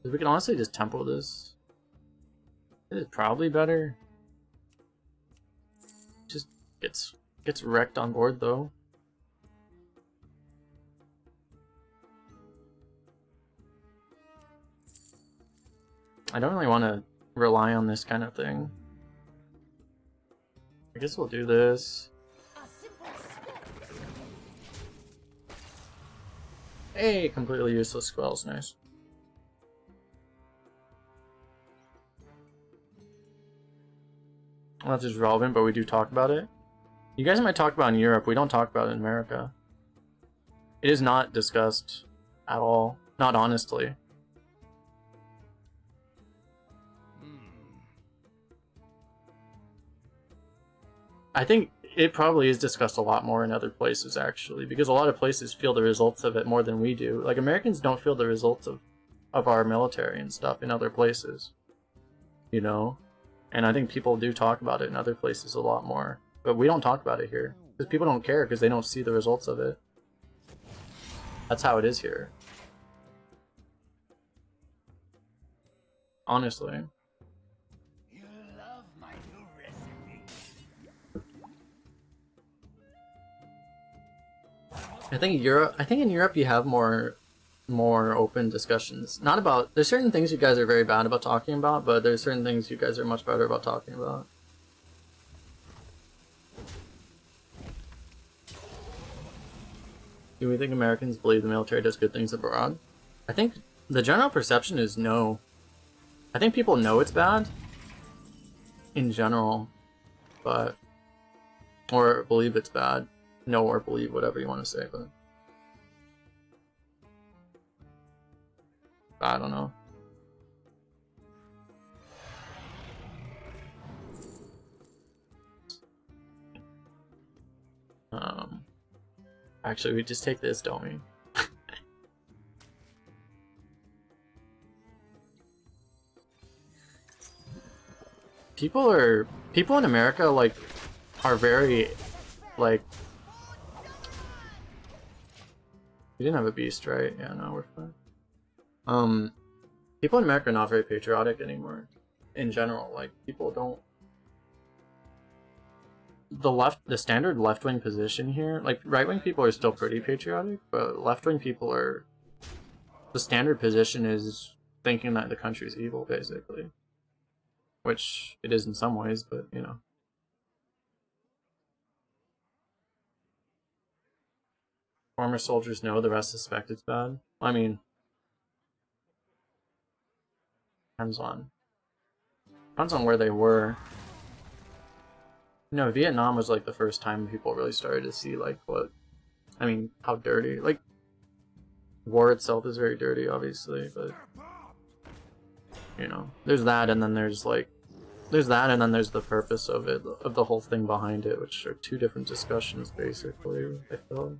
we can honestly just tempo this. It is probably better. Just gets wrecked on board though. I don't really want to rely on this kind of thing. I guess we'll do this. Hey, completely useless squells, nice. Well, that's just relevant, but we do talk about it. You guys might talk about it in Europe, we don't talk about it in America. It is not discussed at all, not honestly. I think it probably is discussed a lot more in other places, actually, because a lot of places feel the results of it more than we do. Like, Americans don't feel the results of our military and stuff in other places, you know? And I think people do talk about it in other places a lot more, but we don't talk about it here, because people don't care, because they don't see the results of it. That's how it is here. Honestly. I think in Europe you have more open discussions. Not about, there's certain things you guys are very bad about talking about, but there's certain things you guys are much better about talking about. Do we think Americans believe the military does good things abroad? I think the general perception is no. I think people know it's bad in general, but or believe it's bad. Know or believe, whatever you want to say, but I don't know. Actually, we just take this, don't we? People in America like are very like. We didn't have a beast, right? Yeah, no, we're fine. People in America are not very patriotic anymore. In general, like people don't. The standard left-wing position here, like right-wing people are still pretty patriotic, but left-wing people are. The standard position is thinking that the country's evil, basically. Which it is in some ways, but you know. Former soldiers know, the rest suspect it's bad. I mean, depends on where they were. You know, Vietnam was like the first time people really started to see like how dirty. Like, war itself is very dirty, obviously, but you know, there's that, and then there's the purpose of it, of the whole thing behind it, which are two different discussions, basically, I feel.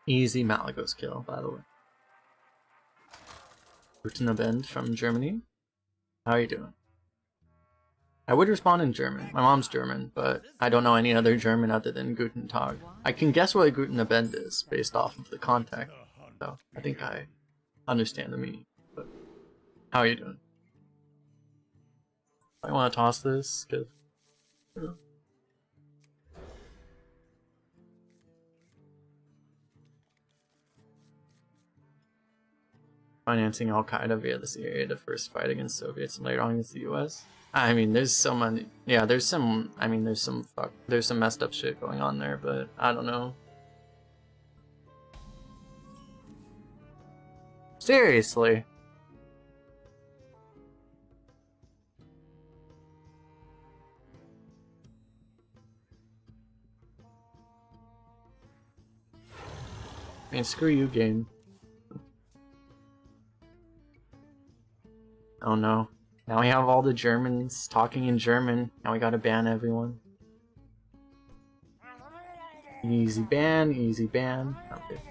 Easy Malagos kill, by the way. Guten Abend from Germany. How are you doing? I would respond in German. My mom's German, but I don't know any other German other than Guten Tag. I can guess what Guten Abend is based off of the context, so I think I understand the meaning. But how are you doing? I want to toss this, because... Financing Al-Qaeda via this area to first fight against Soviets and later on against the US. I mean, there's so many. Yeah, there's some messed up shit going on there, but I don't know. Seriously. I mean, screw you, game. Oh no. Now we have all the Germans talking in German. Now we gotta ban everyone. Easy ban, easy ban. Okay.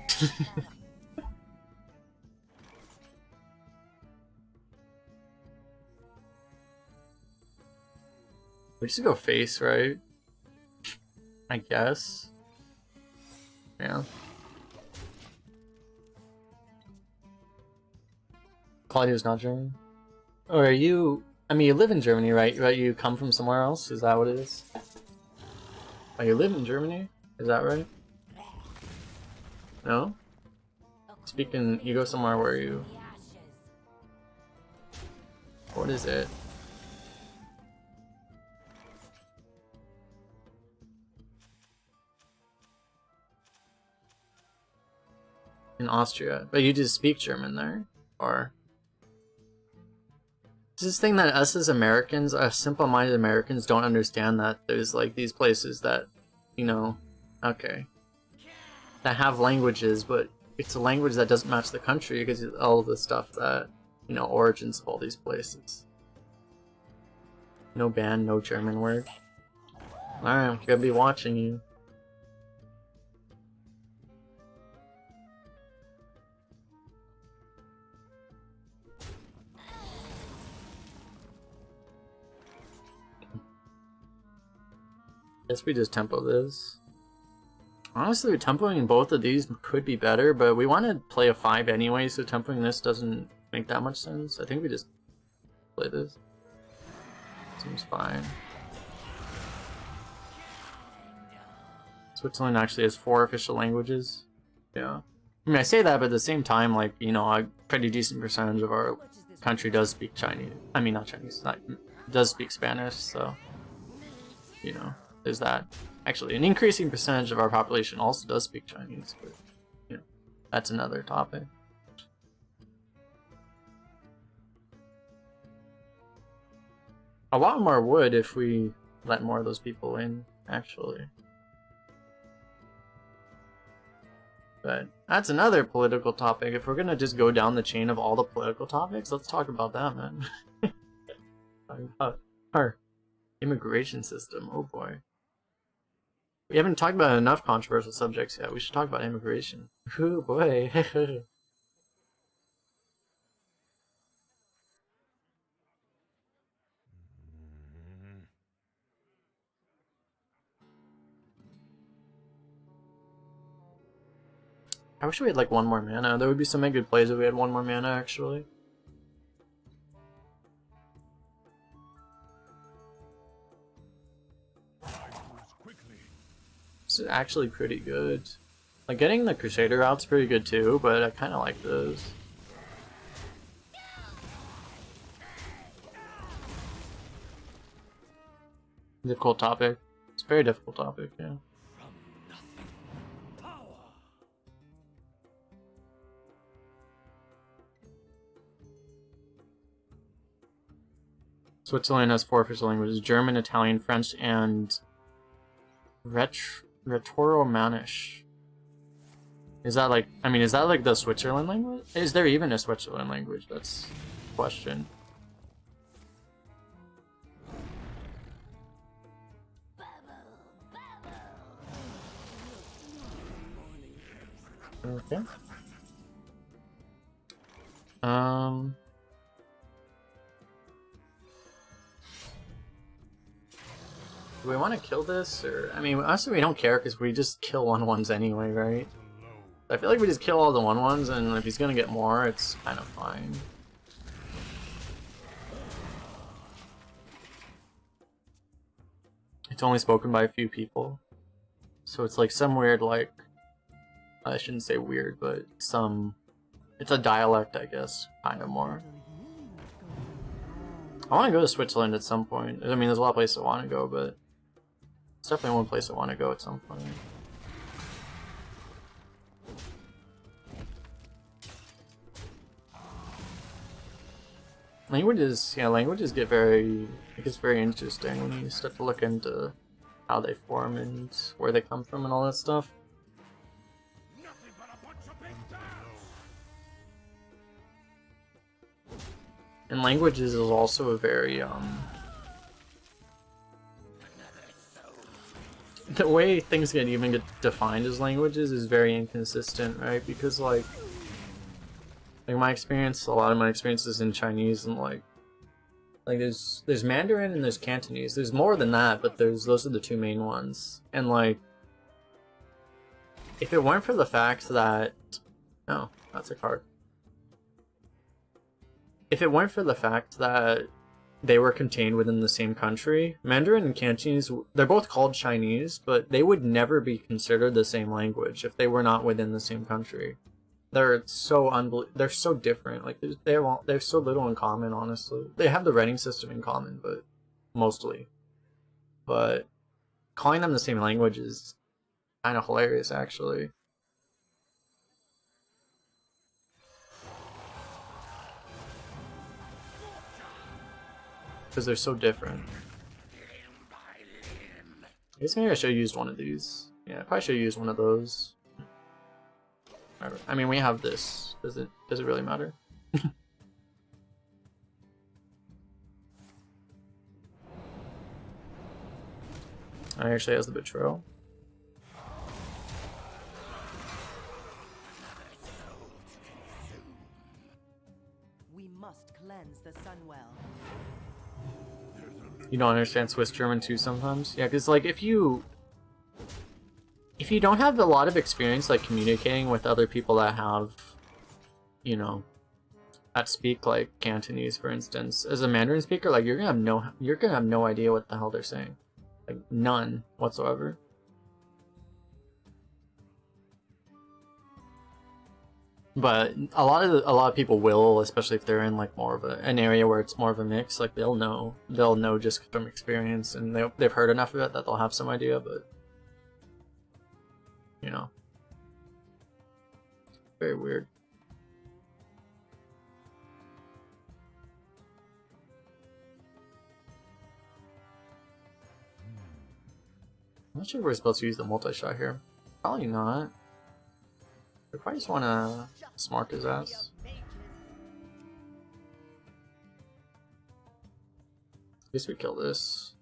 We should go face, right? I guess. Yeah. Claudio's not German? Or are you... I mean, you live in Germany, right? Right? You come from somewhere else? Is that what it is? Oh, you live in Germany? Is that right? No? Speaking, you go somewhere where you... What is it? In Austria. But you just speak German there? Or... This thing that us as Americans, us simple-minded Americans, don't understand, that there's like these places that, you know, okay, that have languages, but it's a language that doesn't match the country because of all the stuff that, you know, origins of all these places. No ban, no German word. Alright, I'm gonna be watching you. Guess we just tempo this. Honestly, tempoing in both of these could be better, but we want to play a 5 anyway, so tempoing this doesn't make that much sense. I think we just play this. Seems fine. Switzerland actually has 4 official languages. Yeah. I mean, I say that, but at the same time, like, you know, a pretty decent percentage of our country does speak Chinese. I mean, not Chinese, does speak Spanish, so, you know. There's that. Actually, an increasing percentage of our population also does speak Chinese, but, you know, that's another topic. A lot more would if we let more of those people in, actually. But that's another political topic. If we're gonna just go down the chain of all the political topics, let's talk about that, man. Our immigration system, oh boy. We haven't talked about enough controversial subjects yet. We should talk about immigration. Oh boy. I wish we had like one more mana. There would be so many good plays if we had one more mana, actually. This is actually pretty good. Like, getting the Crusader out's pretty good too, but I kind of like this. Difficult topic. It's a very difficult topic, yeah. Switzerland has 4 official languages: German, Italian, French, and Retoromanish. Is that like, I mean, is that like the Switzerland language? Is there even a Switzerland language? That's the question. Okay. Do we want to kill this, or I mean, honestly, we don't care because we just kill 1/1s anyway, right? I feel like we just kill all the 1/1s, and if he's gonna get more, it's kind of fine. It's only spoken by a few people, so it's like some weird, like, I shouldn't say weird, but some, it's a dialect, I guess, kind of more. I want to go to Switzerland at some point. I mean, there's a lot of places I want to go, but it's definitely one place I want to go at some point. Languages, yeah, languages get very, it gets very interesting when you start to look into how they form and where they come from and all that stuff. And languages is also a very, the way things get defined as languages is very inconsistent, right? Because like my experience, a lot of my experiences in Chinese, and like there's Mandarin and there's Cantonese. There's more than that, but those are the two main ones. And like, if it weren't for the fact that, oh, that's a card. If it weren't for the fact that they were contained within the same country, Mandarin and Cantonese, they're both called Chinese, but they would never be considered the same language if they were not within the same country. They're so they're so different. Like there's so little in common, honestly. They have the writing system in common, but mostly. But calling them the same language is kind of hilarious, actually. Because they're so different. I guess maybe I should have used one of these. Yeah, I probably should have used one of those. I mean, we have this. Does it really matter? I actually has the betrayal. We must cleanse the Sunwell. You don't understand Swiss German too sometimes? Yeah, because like if you don't have a lot of experience like communicating with other people that have, you know, that speak like Cantonese, for instance, as a Mandarin speaker, like you're gonna have no idea what the hell they're saying, like none whatsoever. But a lot of people will, especially if they're in like more of an area where it's more of a mix. Like they'll know just from experience, and they've heard enough of it that they'll have some idea. But you know, very weird. I'm not sure if we're supposed to use the multi-shot here. Probably not. I probably just want to smart his ass. I guess we kill this.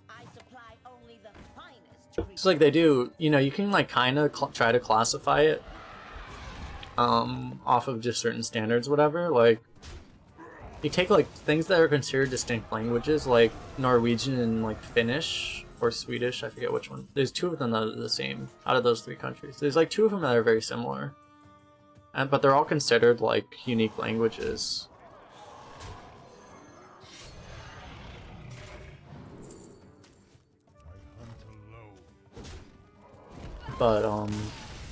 I supply only the finest It's like they do, you know, you can like kind of try to classify it off of just certain standards, whatever. Like, you take like things that are considered distinct languages, like Norwegian and like Finnish or Swedish, I forget which one. There's two of them that are the same out of those three countries. There's like two of them that are very similar, but they're all considered like unique languages. But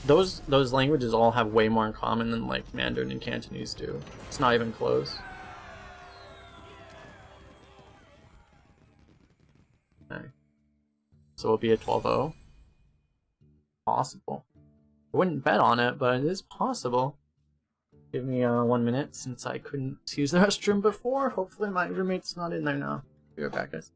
those languages all have way more in common than like Mandarin and Cantonese do. It's not even close. Okay. So it'll be a 12-0. Possible. I wouldn't bet on it, but it is possible. Give me 1 minute since I couldn't use the restroom before. Hopefully my roommate's not in there now. Be right back, guys.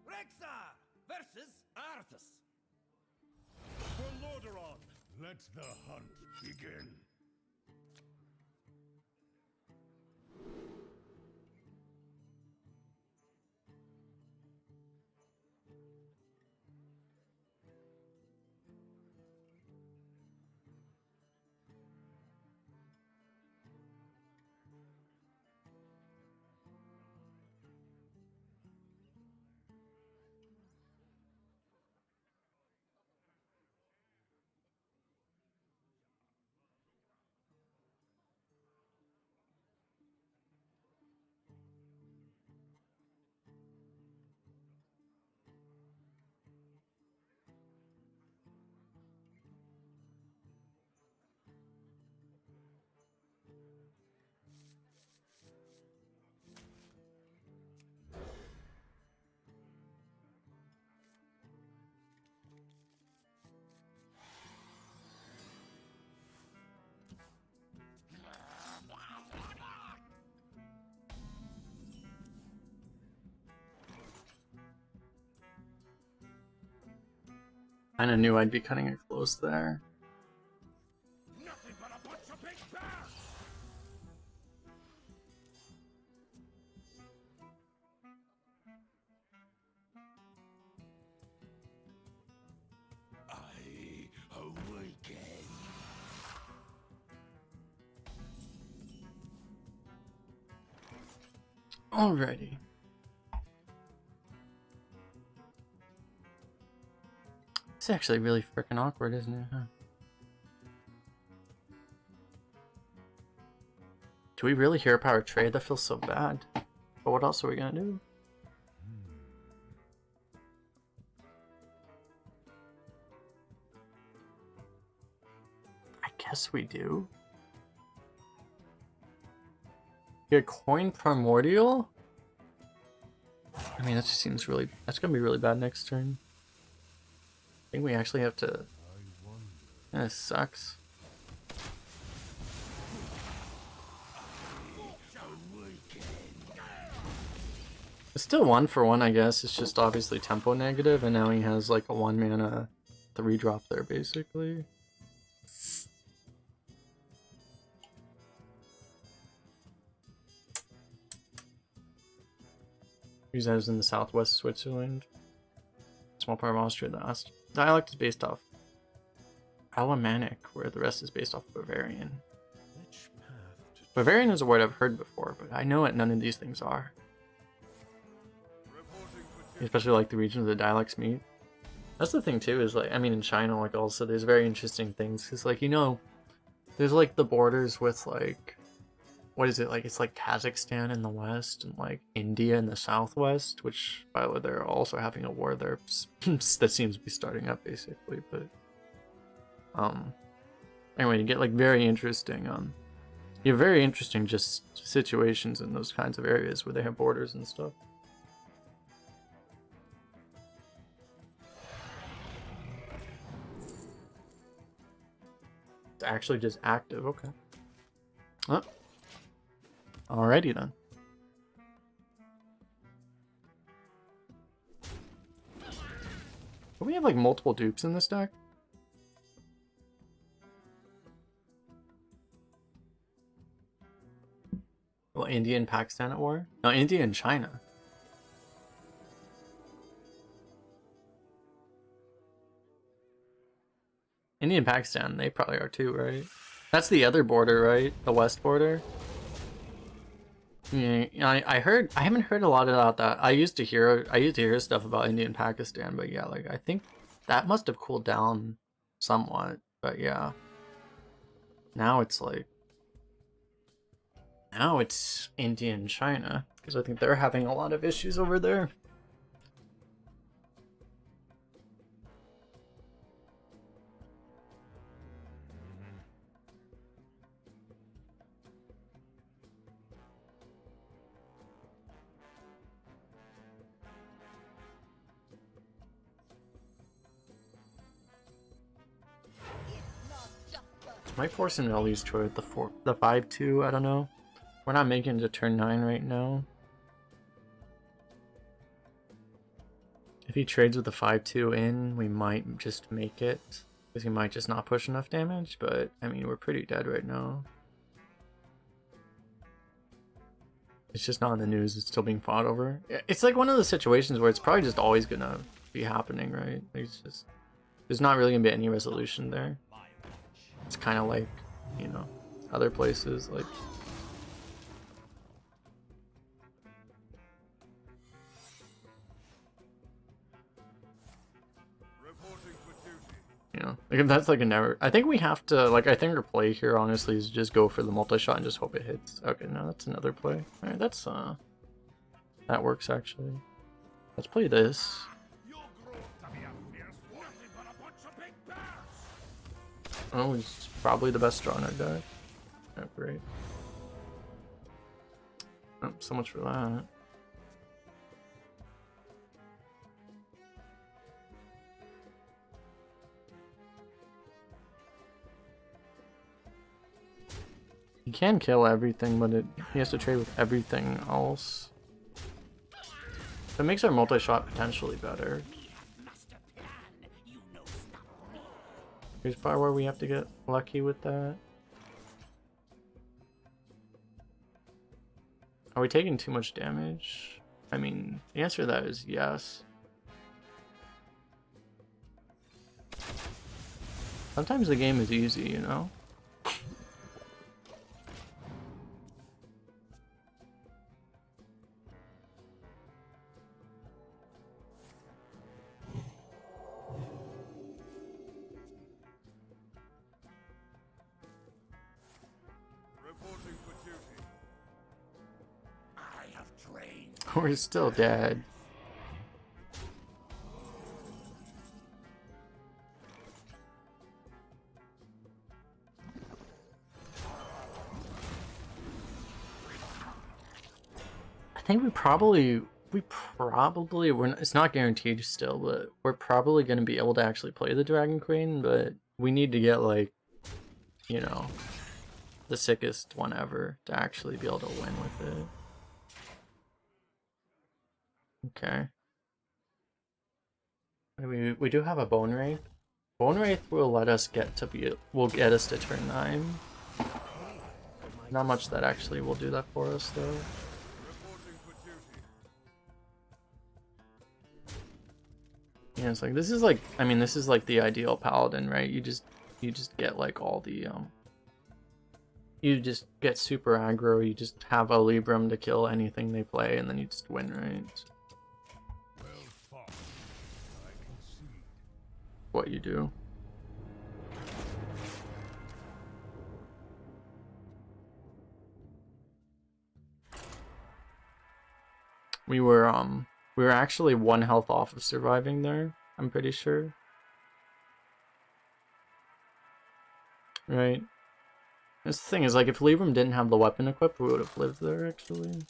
Rexar versus Arthas. For Lordaeron, let the hunt begin. Kinda knew I'd be cutting it close there. Nothing but a bunch of big bears. I awaken. Alrighty. It's actually really freaking awkward, isn't it? Huh? Do we really hero power trade? That feels so bad. But what else are we gonna do? I guess we do. Get coin primordial? I mean, that just seems really... That's gonna be really bad next turn. I think we actually have to... That sucks. It's still 1-for-1, I guess. It's just obviously tempo negative, and now he has like a 1-mana 3-drop there, basically. He's in the southwest Switzerland. Small part of Austria. The dialect is based off Alemannic, where the rest is based off Bavarian. Bavarian is a word I've heard before, but I know what none of these things are. Especially like the region where the dialects meet. That's the thing too, is like, I mean in China, like also there's very interesting things. Cause like, you know, there's like the borders with like, what is it, like it's like Kazakhstan in the west and like India in the southwest, which by the way they're also having a war there that seems to be starting up basically, but anyway, you get like very interesting you have very interesting just situations in those kinds of areas where they have borders and stuff. It's actually just active, okay. Oh. Alrighty then. Do we have like multiple dupes in this deck? Well, India and Pakistan at war? No, India and China. India and Pakistan, they probably are too, right? That's the other border, right? The west border? Yeah, I haven't heard a lot about that. I used to hear stuff about India and Pakistan, but yeah, like I think that must have cooled down somewhat. But yeah. Now it's India and China, because I think they're having a lot of issues over there. Might force an Ellie's toward the 5-2, I don't know. We're not making it to turn 9 right now. If he trades with the 5-2 in, we might just make it. Because he might just not push enough damage, but I mean, we're pretty dead right now. It's just not in the news, it's still being fought over. It's like one of those situations where it's probably just always gonna be happening, right? There's not really gonna be any resolution there. It's kind of like, you know, other places, like... You know, like if that's like a never... I think we have to, like, I think our play here, honestly, is just go for the multi-shot and just hope it hits. Okay, no, that's another play. Alright, that's, that works, actually. Let's play this. Oh, he's probably the best draw in our deck. Oh, great. Oh, so much for that. He can kill everything, but he has to trade with everything else. So it makes our multi-shot potentially better. Here's probably where we have to get lucky with that. Are we taking too much damage? I mean, the answer to that is yes. Sometimes the game is easy, you know? We're still dead. I think it's not guaranteed still, but we're probably going to be able to actually play the Dragon Queen, but we need to get, like, you know, the sickest one ever to actually be able to win with it. Okay. We do have a Bone Wraith. Bone Wraith will let us get us to turn 9. Not much that actually will do that for us though. Yeah, it's like this is like the ideal paladin, right? You just get like all the you just get super aggro, you just have a Libram to kill anything they play, and then you just win, right? What you do. We were actually 1 health off of surviving there, I'm pretty sure. Right. This thing is, like, if Libram didn't have the weapon equipped, we would have lived there, actually.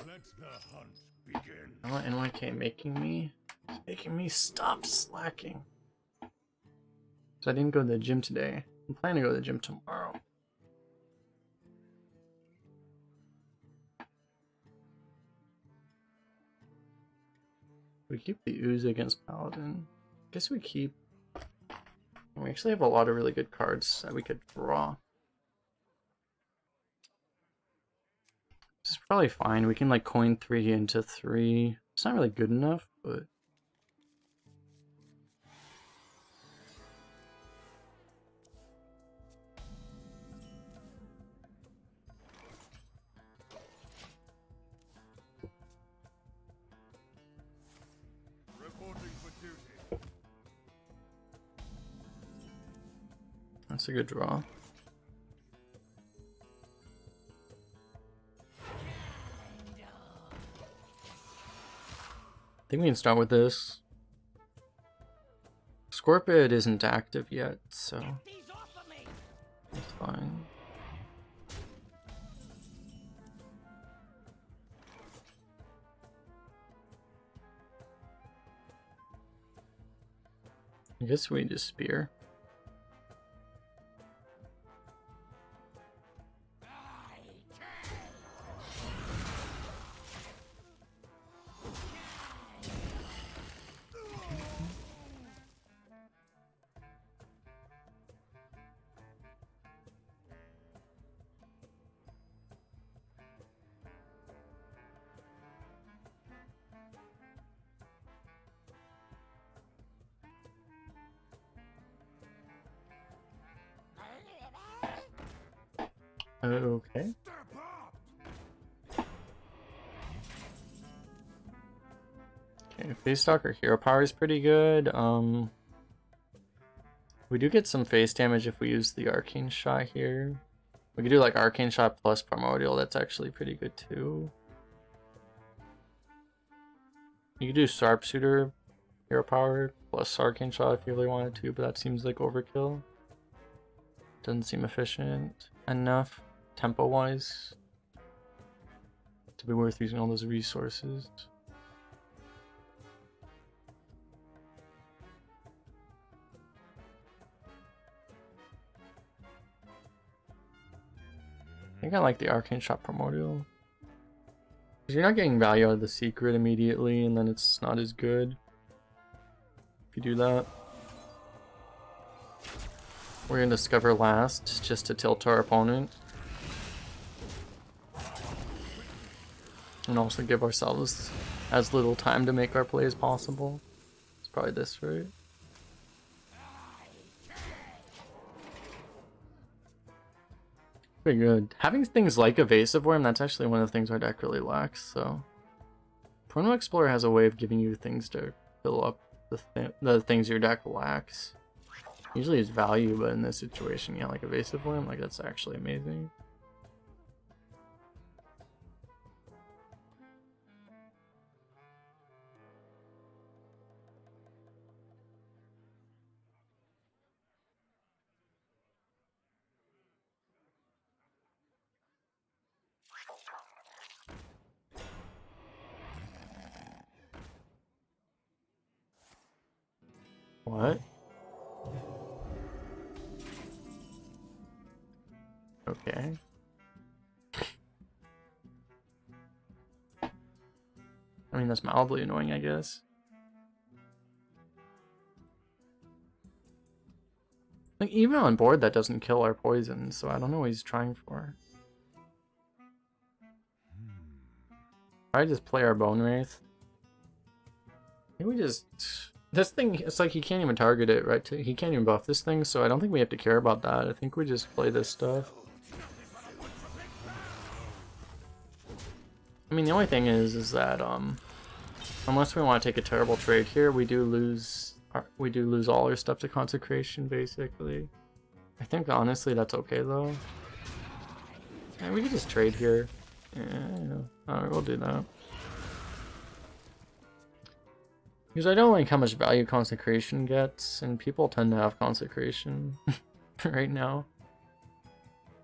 Let the hunt begin. Oh, NYK making me stop slacking. So I didn't go to the gym today. I'm planning to go to the gym tomorrow. We keep the ooze against Paladin. Guess we keep. We actually have a lot of really good cards that we could draw. This is probably fine. We can like coin 3 into 3. It's not really good enough, but. Reporting for duty. That's a good draw. I think we can start with this. Scorpid isn't active yet, so that's fine. I guess we just spear. Okay. Okay, Face Stalker Hero Power is pretty good. We do get some face damage if we use the Arcane Shot here. We could do like Arcane Shot plus Primordial, that's actually pretty good too. You could do Sharpshooter Hero Power plus Arcane Shot if you really wanted to, but that seems like overkill. Doesn't seem efficient enough tempo-wise to be worth using all those resources. I think I like the Arcane Shot Primordial. Because you're not getting value out of the secret immediately, and then it's not as good if you do that. We're gonna discover last, just to tilt our opponent. And also give ourselves as little time to make our play as possible. It's probably this, right? Pretty good. Having things like Evasive Worm, that's actually one of the things our deck really lacks, so... Chrono Explorer has a way of giving you things to fill up the things your deck lacks. Usually it's value, but in this situation, yeah, like Evasive Worm, like that's actually amazing. What? Okay. I mean, that's mildly annoying, I guess. Like, even on board, that doesn't kill our poison, so I don't know what he's trying for. Probably just play our Bone Wraith. Maybe we just... This thing, it's like he can't even target it, right? He can't even buff this thing, so I don't think we have to care about that. I think we just play this stuff. I mean, the only thing is that, unless we want to take a terrible trade here, we do lose all our stuff to Consecration, basically. I think, honestly, that's okay, though. Yeah, we could just trade here. Yeah, alright, we'll do that. Because I don't like how much value Consecration gets, and people tend to have Consecration right now.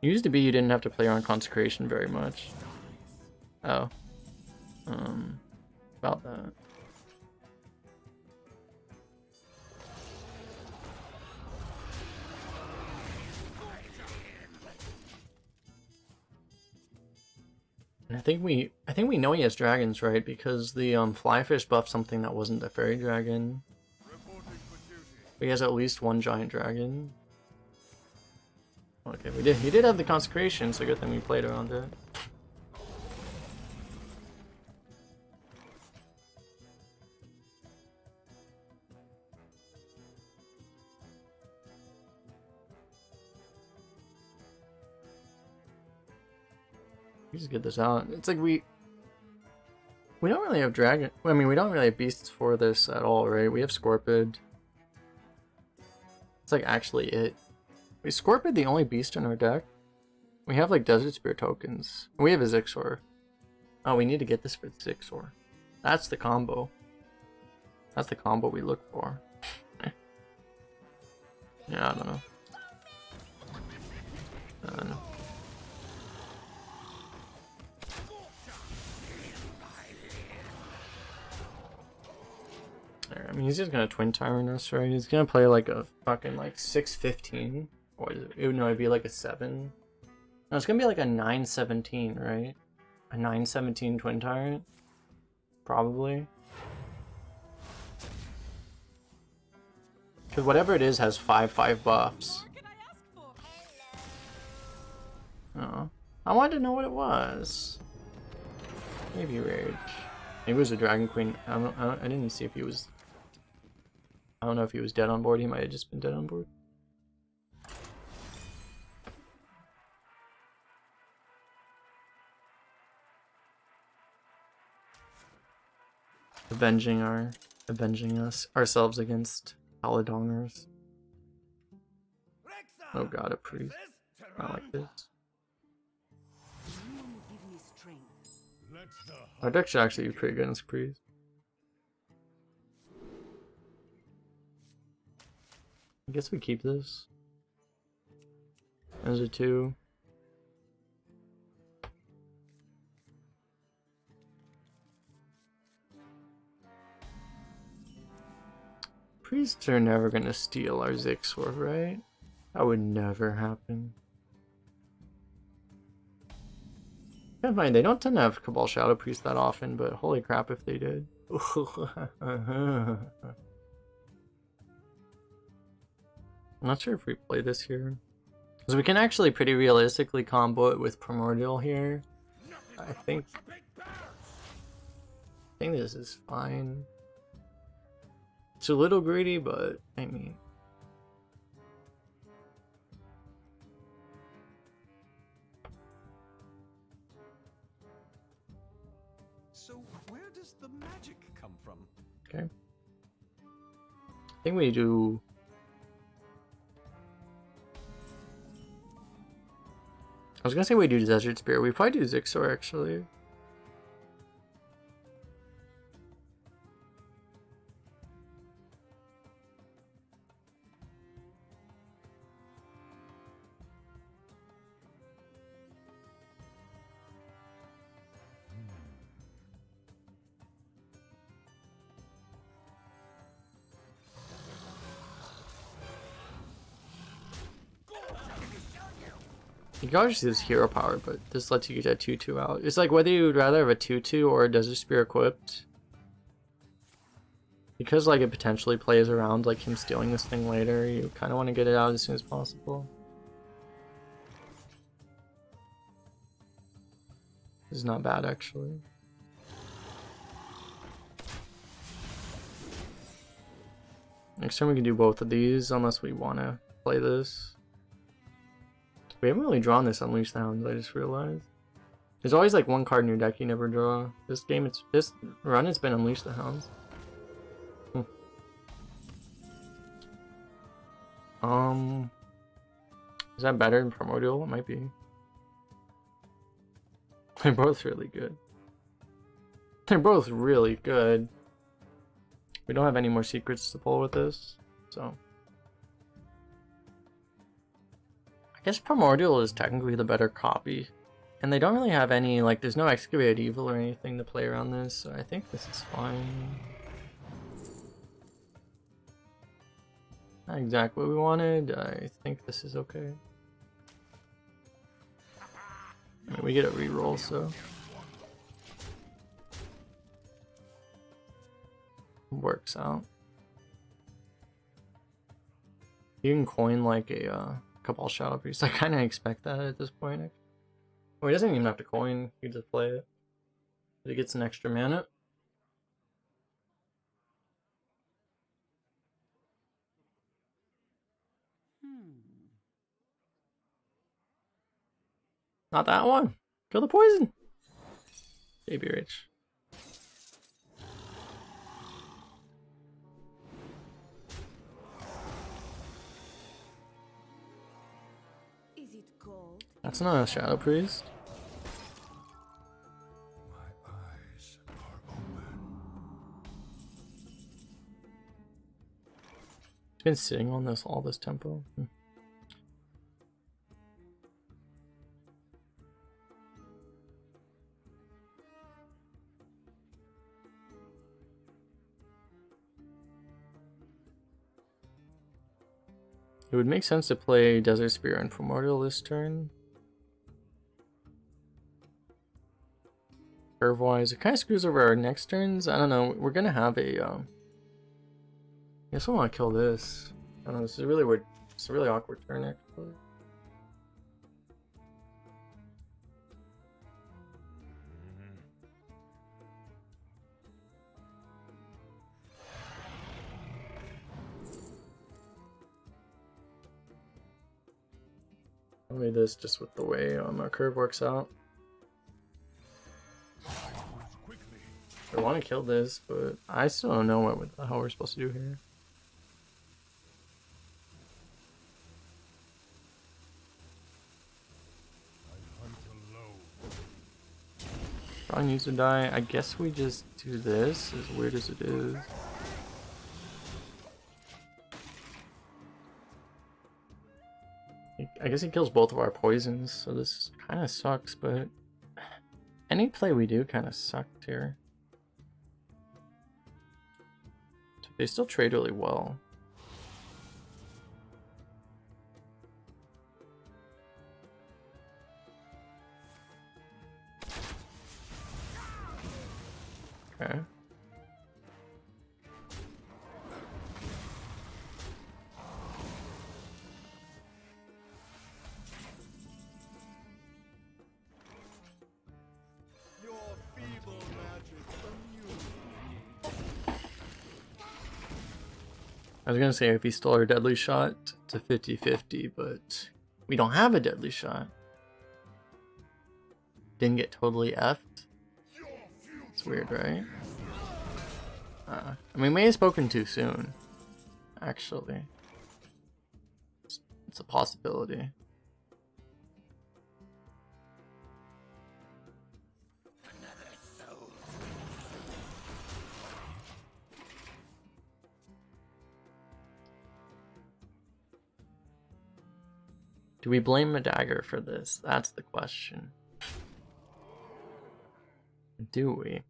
It used to be you didn't have to play around Consecration very much. Oh. about that. And I think we know he has dragons, right? Because the flyfish buffed something that wasn't the fairy dragon. He has at least one giant dragon. Okay, he did have the consecration, so good thing we played around it. We just get this out. It's like we don't really have dragon. I mean, we don't really have beasts for this at all, right? We have Scorpid. It's like actually it. Is Scorpid the only beast in our deck? We have like Desert Spear tokens. We have a Zixor. Oh, we need to get this for Zixor. That's the combo. That's the combo we look for. Yeah, I don't know. I don't know. I mean, he's just gonna Twin Tyrant us, right? He's gonna play like a fucking like 6-15. Or is it? No, it'd be like a 7. No, it's gonna be like a 9-17, right? A 9-17 Twin Tyrant? Probably. Because whatever it is has 5/5 buffs. Oh. I wanted to know what it was. Maybe Rage. Maybe it was a Dragon Queen. I didn't see if he was... I don't know if he was dead on board. He might have just been dead on board. Avenging ourselves against Paladongers. Oh god, a priest. Not like this. Our deck should actually be pretty good against priest. I guess we keep this. As a 2. Priests are never gonna steal our Zixor, right? That would never happen. Can't mind, they don't tend to have Cabal Shadow Priest that often, but holy crap if they did. I'm not sure if we play this here. Because we can actually pretty realistically combo it with Primordial here. I think this is fine. It's a little greedy, but I mean... So where does the magic come from? Okay. I think we do... I was gonna say we do Desert Spear. We probably do Zixor actually. You can always use hero power, but this lets you get a 2/2 out. It's like whether you'd rather have a 2/2 or a Desert Spear equipped. Because like it potentially plays around like him stealing this thing later, you kind of want to get it out as soon as possible. This is not bad actually. Next time we can do both of these unless we want to play this. We haven't really drawn this Unleash the Hounds, I just realized. There's always like one card in your deck you never draw. This run it's been Unleash the Hounds. Is that better than Primordial? It might be. They're both really good. They're both really good. We don't have any more secrets to pull with this, so... I guess Primordial is technically the better copy. And they don't really have any, like, there's no Excavated Evil or anything to play around this, so I think this is fine. Not exactly what we wanted. I think this is okay. I mean, we get a reroll, so works out. You can coin like a Cabal Shadow Priest. I kind of expect that at this point. Well, he doesn't even have to coin. He just play it. But he gets an extra mana. Not that one. Kill the poison. Baby Rich. Is it cold? That's not a Shadow Priest. My eyes are open. It's been sitting on this all this tempo. It would make sense to play Desert Spear and Primordial this turn. Curve-wise, it kind of screws over our next turns. I don't know. We're gonna have a. I guess I want to kill this. I don't know. This is really weird. It's a really awkward turn, actually. I'll made this just with the way our curve works out. I want to kill this, but I still don't know what the hell we're supposed to do here. Probably needs to die. I guess we just do this, as weird as it is. I guess he kills both of our poisons, so this kind of sucks, but any play we do kind of sucked here. They still trade really well. Okay. I was gonna say if he stole our deadly shot to 50-50, but we don't have a deadly shot. Didn't get totally effed. It's weird, right? I mean, may have spoken too soon. Actually, it's a possibility. Do we blame Madagger for this? That's the question. Do we?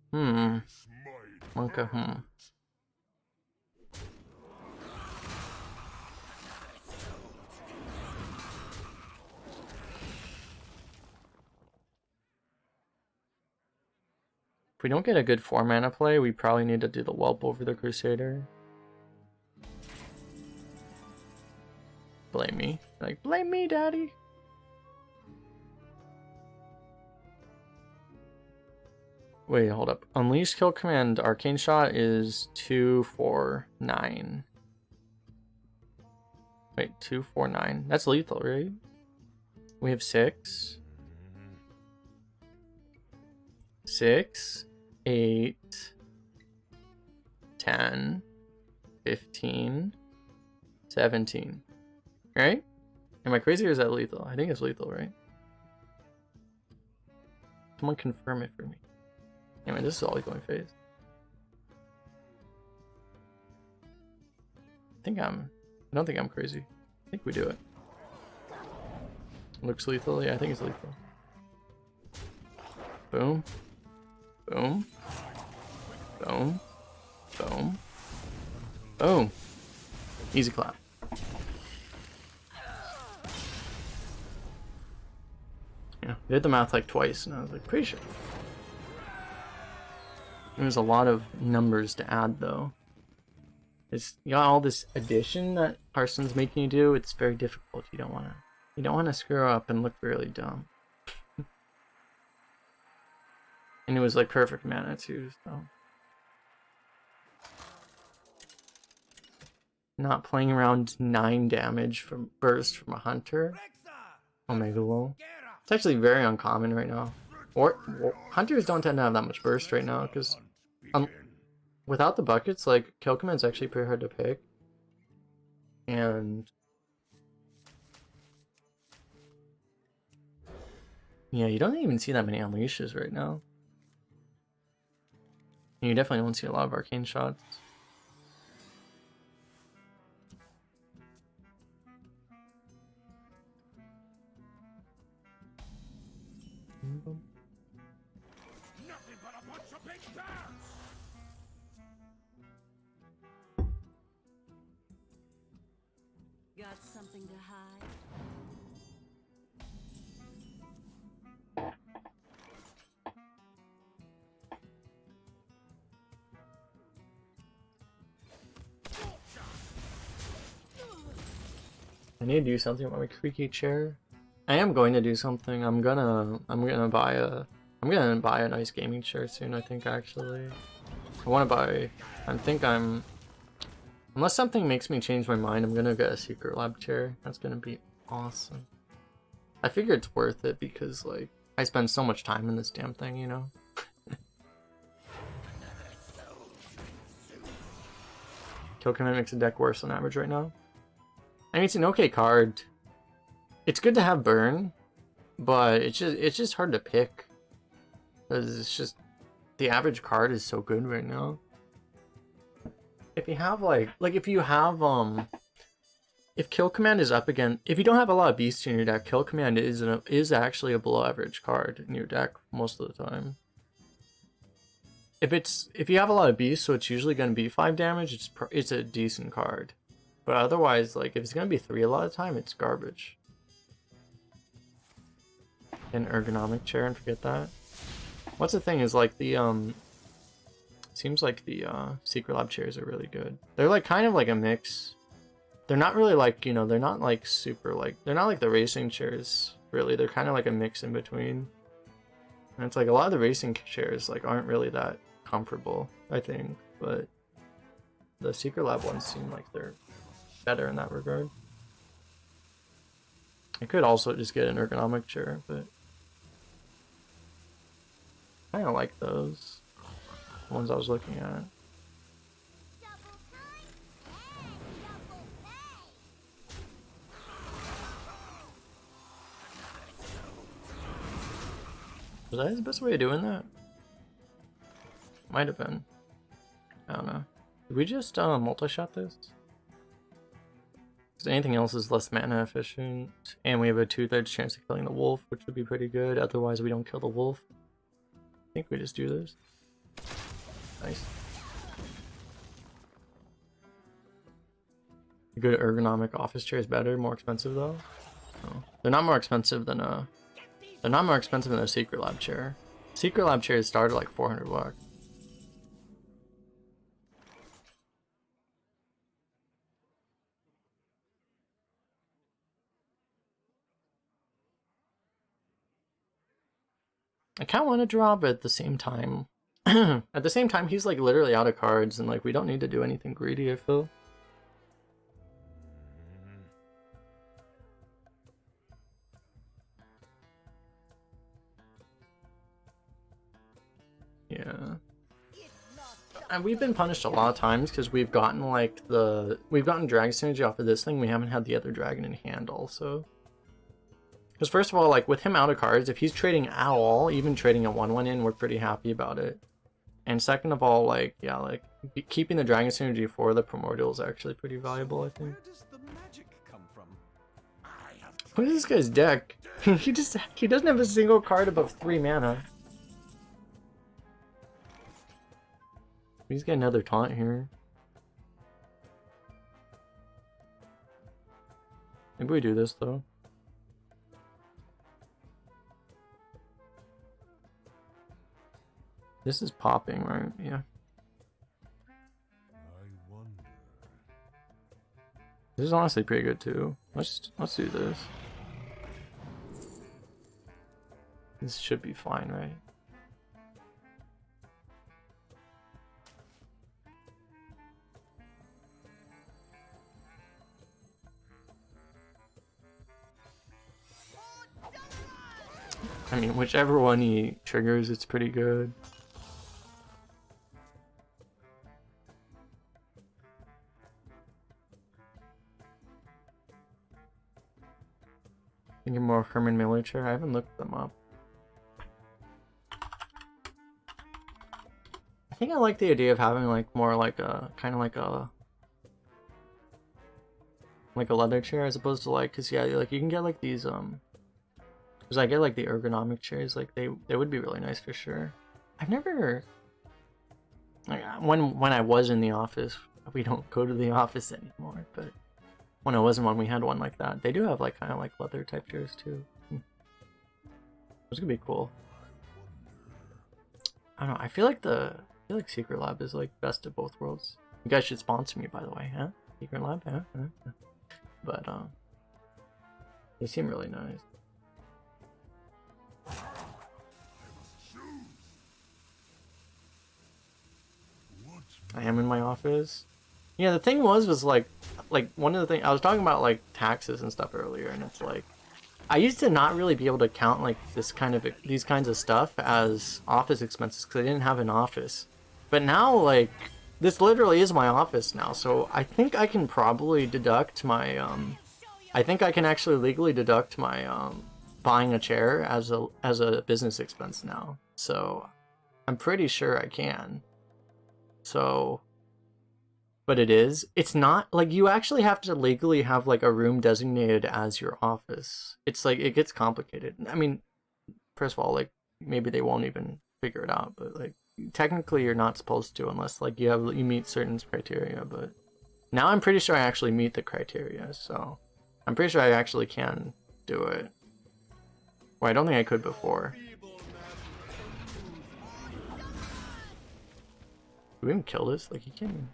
Monka, If we don't get a good 4-mana play, we probably need to do the Whelp over the Crusader. Blame me. Like, blame me, daddy. Wait, hold up. Unleash, kill, command. Arcane shot is 2, 4, 9. Wait, 2, 4, 9. That's lethal, right? We have 6. 6, 8, 10, 15, 17. Right? Am I crazy or is that lethal? I think it's lethal, right? Someone confirm it for me. I mean, this is always going phase. I don't think I'm crazy. I think we do it. Looks lethal. Yeah, I think it's lethal. Boom. Boom. Boom. Boom. Boom. Easy clap. Yeah, I did the math like twice, and I was like, pretty sure. There's a lot of numbers to add, though. You got all this addition that Hearthstone's making you do. It's very difficult. You don't want to screw up and look really dumb. And it was like perfect mana too, so. Not playing around 9 damage from burst from a hunter. Omega low. It's actually very uncommon right now. Or hunters don't tend to have that much burst right now because without the buckets, like kill command's actually pretty hard to pick. And yeah, you don't even see that many unleashes right now. You definitely don't see a lot of arcane shots. Nothing but a bunch of big bears! Got something to hide? I need to do something with my creaky chair. I am going to do something. I'm gonna buy a nice gaming chair soon, I think actually. Unless something makes me change my mind, I'm gonna get a secret lab chair. That's gonna be awesome. I figure it's worth it because like I spend so much time in this damn thing, you know? Kill command makes a deck worse on average right now. I mean, it's an okay card. It's good to have burn, but it's just hard to pick. Because it's just the average card is so good right now. If you have if kill command is up again, if you don't have a lot of beasts in your deck, kill command is actually a below average card in your deck most of the time. If you have a lot of beasts, so it's usually going to be 5 damage, it's a decent card. But otherwise, like if it's going to be 3 a lot of the time, it's garbage. An ergonomic chair, and forget that. What's the thing is like the seems like the secret lab chairs are really good. They're like kind of like a mix. They're not really like, you know, they're not like super like, they're not like the racing chairs really. They're kind of like a mix in between. And it's like a lot of the racing chairs like aren't really that comfortable, I think, but the secret lab ones seem like they're better in that regard. I could also just get an ergonomic chair, but I kind of like those ones I was looking at. Was that the best way of doing that? Might have been. I don't know. Did we just multi-shot this? Because anything else is less mana efficient, and we have a 2/3 chance of killing the wolf, which would be pretty good. Otherwise, we don't kill the wolf. I think we just do this. Nice. A good ergonomic office chair is better, more expensive though. No. They're not more expensive than a secret lab chair. Secret lab chairs start at like 400 bucks. I kind of want to draw, but at the same time, he's like literally out of cards, and like we don't need to do anything greedy, I feel. Yeah. And we've been punished a lot of times because we've gotten dragon synergy off of this thing. We haven't had the other dragon in hand also. Because first of all, like with him out of cards, if he's trading at all, even trading a 1/1 in, we're pretty happy about it. And second of all, like, yeah, like keeping the dragon synergy for the primordial is actually pretty valuable, I think. Where does the magic come from? What is this guy's deck? He doesn't have a single card above 3 mana. He's got another taunt here. Maybe we do this though. This is popping, right? Yeah. I wonder. This is honestly pretty good too. Let's do this. This should be fine, right? I mean, whichever one he triggers, it's pretty good. Thinking more Herman Miller chair. I haven't looked them up. I think I like the idea of having like more like a kind of like a leather chair as opposed to like, cause yeah, like you can get like these cause I get like the ergonomic chairs, like they would be really nice for sure. I've never like when I was in the office, we don't go to the office anymore, but when I was in one, we had one like that. They do have like kind of like leather type chairs too. Those could be cool. I don't know. I feel like Secret Lab is like best of both worlds. You guys should sponsor me, by the way, huh? Secret Lab, huh? But they seem really nice. I am in my office. Yeah, the thing was like one of the things I was talking about, like taxes and stuff earlier, and it's like I used to not really be able to count like these kinds of stuff as office expenses because I didn't have an office. But now, like, this literally is my office now, so I think I can probably deduct my I think I can actually legally deduct my buying a chair as a business expense now. So I'm pretty sure I can. So, but it's not like you actually have to legally have like a room designated as your office. It's like it gets complicated. I mean, first of all, like maybe they won't even figure it out, but like technically you're not supposed to unless like you meet certain criteria. But now I'm pretty sure I actually meet the criteria, so I'm pretty sure I actually can do it. Well, I don't think I could before. Do we even kill this? Like, you can't even...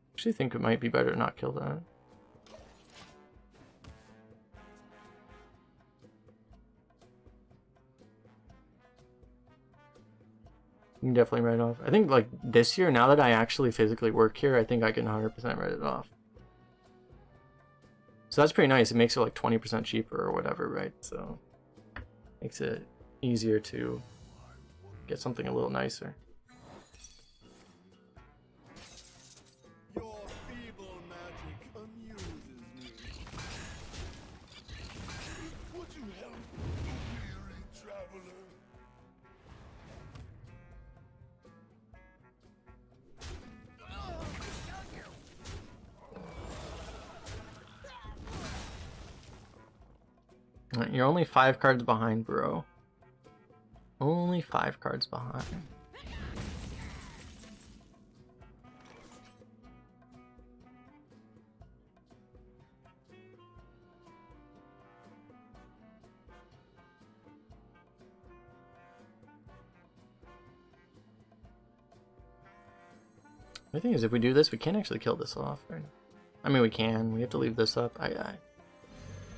I actually think it might be better to not kill that. You can definitely write it off. I think, like, this year, now that I actually physically work here, I think I can 100% write it off. So that's pretty nice. It makes it, like, 20% cheaper or whatever, right? So, makes it easier to get something a little nicer. Your feeble magic amuses me. Would you help the weary traveler? You're only 5 cards behind, bro. Only 5 cards behind. The thing is, if we do this, we can't actually kill this off, right? I mean, we can. We have to leave this up.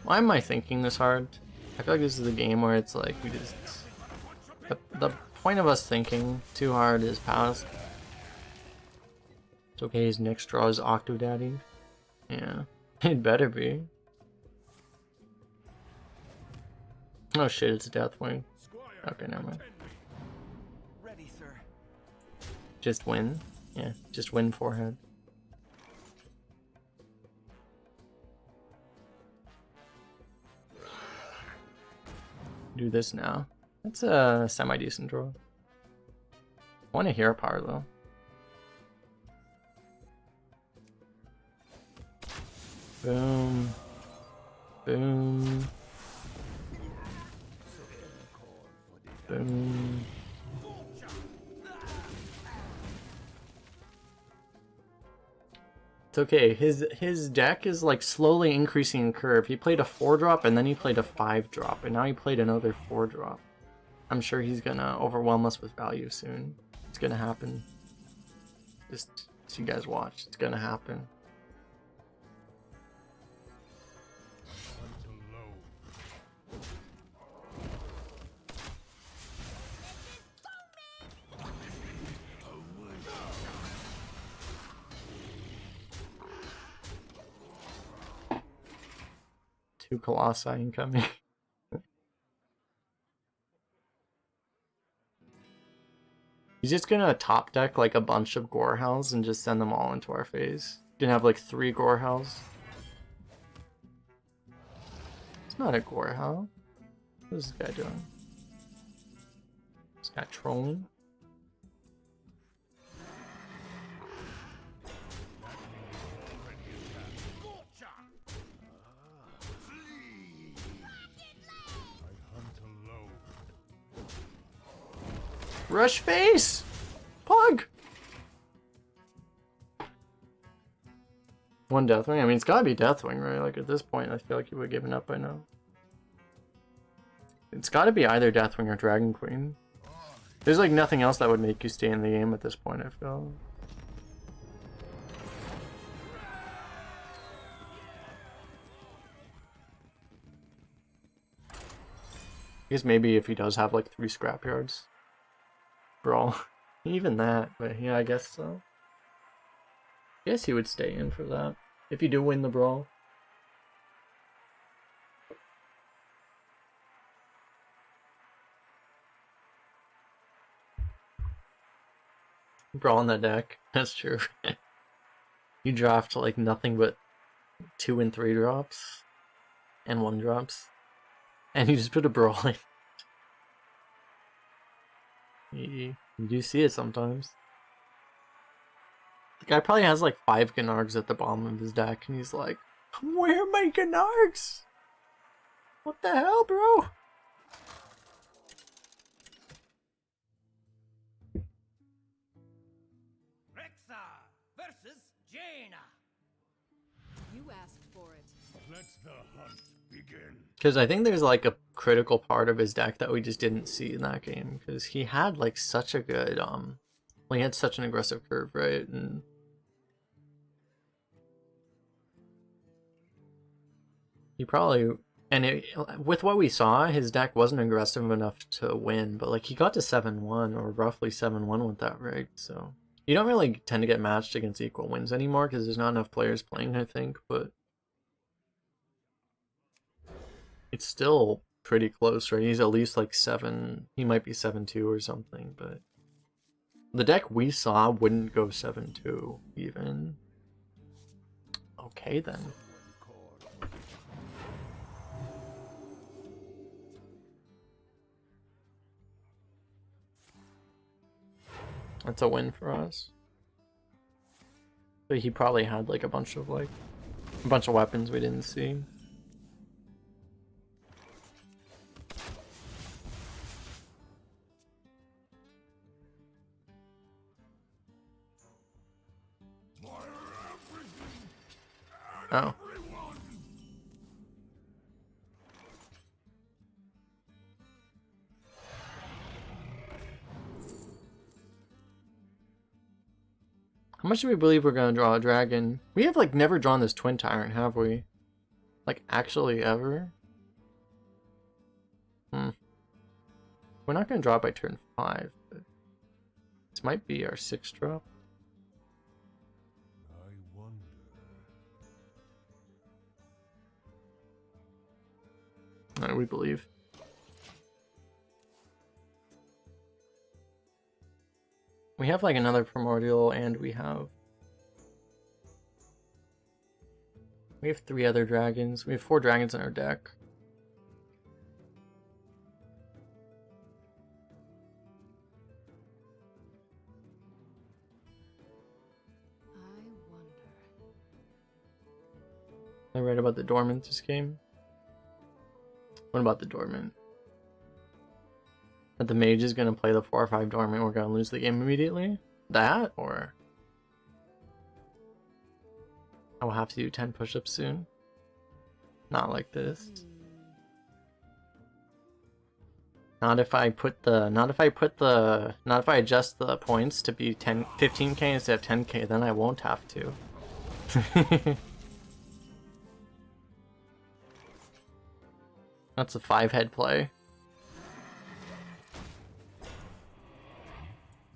Why am I thinking this hard? I feel like this is a game where it's like we just... The point of us thinking too hard is past. It's okay, his next draw is Octodaddy. Yeah, it better be. Oh shit, it's a Deathwing. Okay, never mind. Ready, sir. Just win. Yeah, just win forehead. Do this now. That's a semi-decent draw. I want a hero power though. Boom. Boom. Boom. It's okay. His deck is like slowly increasing in curve. He played a 4-drop and then he played a 5-drop and now he played another 4-drop. I'm sure he's gonna overwhelm us with value soon. It's gonna happen. Just so you guys watch. It's gonna happen. Two Colossi incoming. He's just gonna top deck like a bunch of Gorehounds and just send them all into our face. Gonna have like 3 Gorehounds. It's not a Gorehound. What is this guy doing? This guy trolling? Rush face! Pug! One Deathwing? I mean, it's gotta be Deathwing, right? Like, at this point, I feel like he would have given up by now. It's gotta be either Deathwing or Dragon Queen. There's, like, nothing else that would make you stay in the game at this point, I feel. I guess maybe if he does have, like, 3 scrapyards. Brawl. Even that, but yeah, I guess so. Guess he would stay in for that. If you do win the brawl. Brawl in the deck. That's true. You draft like nothing but 2 and 3 drops. And 1 drops. And you just put a brawl in. You do see it sometimes. The guy probably has like 5 Gnargs at the bottom of his deck, and he's like, where are my Gnargs? What the hell, bro? Rexar versus Jaina. You asked for it. Let the hunt begin. Because I think there's like a critical part of his deck that we just didn't see in that game. Because he had like such a good, well, he had such an aggressive curve, right? And he probably, with what we saw, his deck wasn't aggressive enough to win. But like he got to 7-1 or roughly 7-1 with that rig. So you don't really tend to get matched against equal wins anymore because there's not enough players playing, I think. But it's still pretty close, right? He's at least like 7. He might be 7-2 or something, but the deck we saw wouldn't go 7-2 even. Okay then. That's a win for us. But he probably had like a bunch of weapons we didn't see. Oh. How much do we believe we're gonna draw a dragon? We have like never drawn this twin tyrant, have we? Like actually ever? We're not gonna draw it by turn 5, but this might be our 6th drop. We believe. We have like another primordial, and we have 3 other dragons. We have 4 dragons in our deck. I read about the dormant this game. What about the dormant? That the mage is gonna play the 4 or 5 dormant, we're gonna lose the game immediately? That or I will have to do 10 push-ups soon. Not like this. Not if I adjust the points to be 15k instead of 10k, then I won't have to. That's a 5-head play.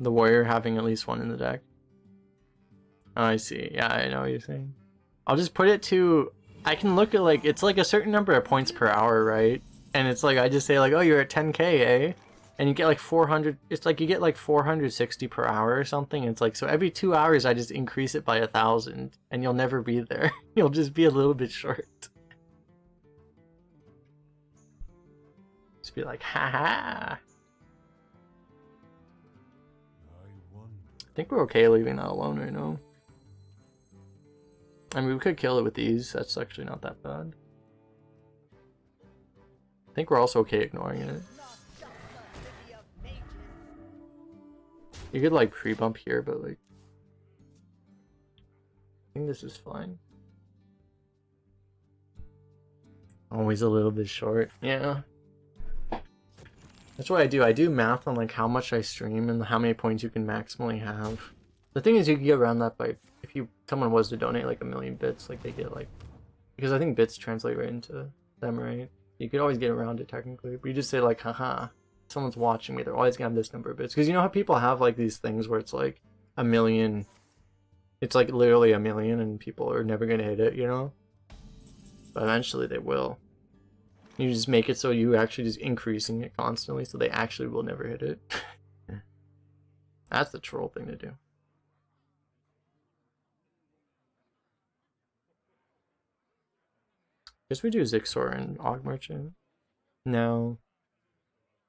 The warrior having at least one in the deck. Oh, I see. Yeah, I know what you're saying. I'll just put it to... I can look at, like, it's like a certain number of points per hour, right? And it's like, I just say, like, oh, you're at 10k, eh? And you get, like, 400... It's like you get, like, 460 per hour or something. It's like, so every 2 hours, I just increase it by 1,000. And you'll never be there. You'll just be a little bit short. Just be like, haha. I think we're okay leaving that alone right now. I mean, we could kill it with these. That's actually not that bad. I think we're also okay ignoring it. You could like pre-bump here, but like... I think this is fine. Always a little bit short. Yeah. That's what I do. I do math on like how much I stream and how many points you can maximally have. The thing is, you can get around that by if someone was to donate like 1,000,000 bits, like they get like, because I think bits translate right into them, right? You could always get around it technically, but you just say like, haha, someone's watching me, they're always gonna have this number of bits. Because you know how people have like these things where it's like 1,000,000, it's like literally 1,000,000 and people are never gonna hit it, you know? But eventually they will. You just make it so you actually just increasing it constantly so they actually will never hit it. That's the troll thing to do. Guess we do Zixor and Og Merchant. No.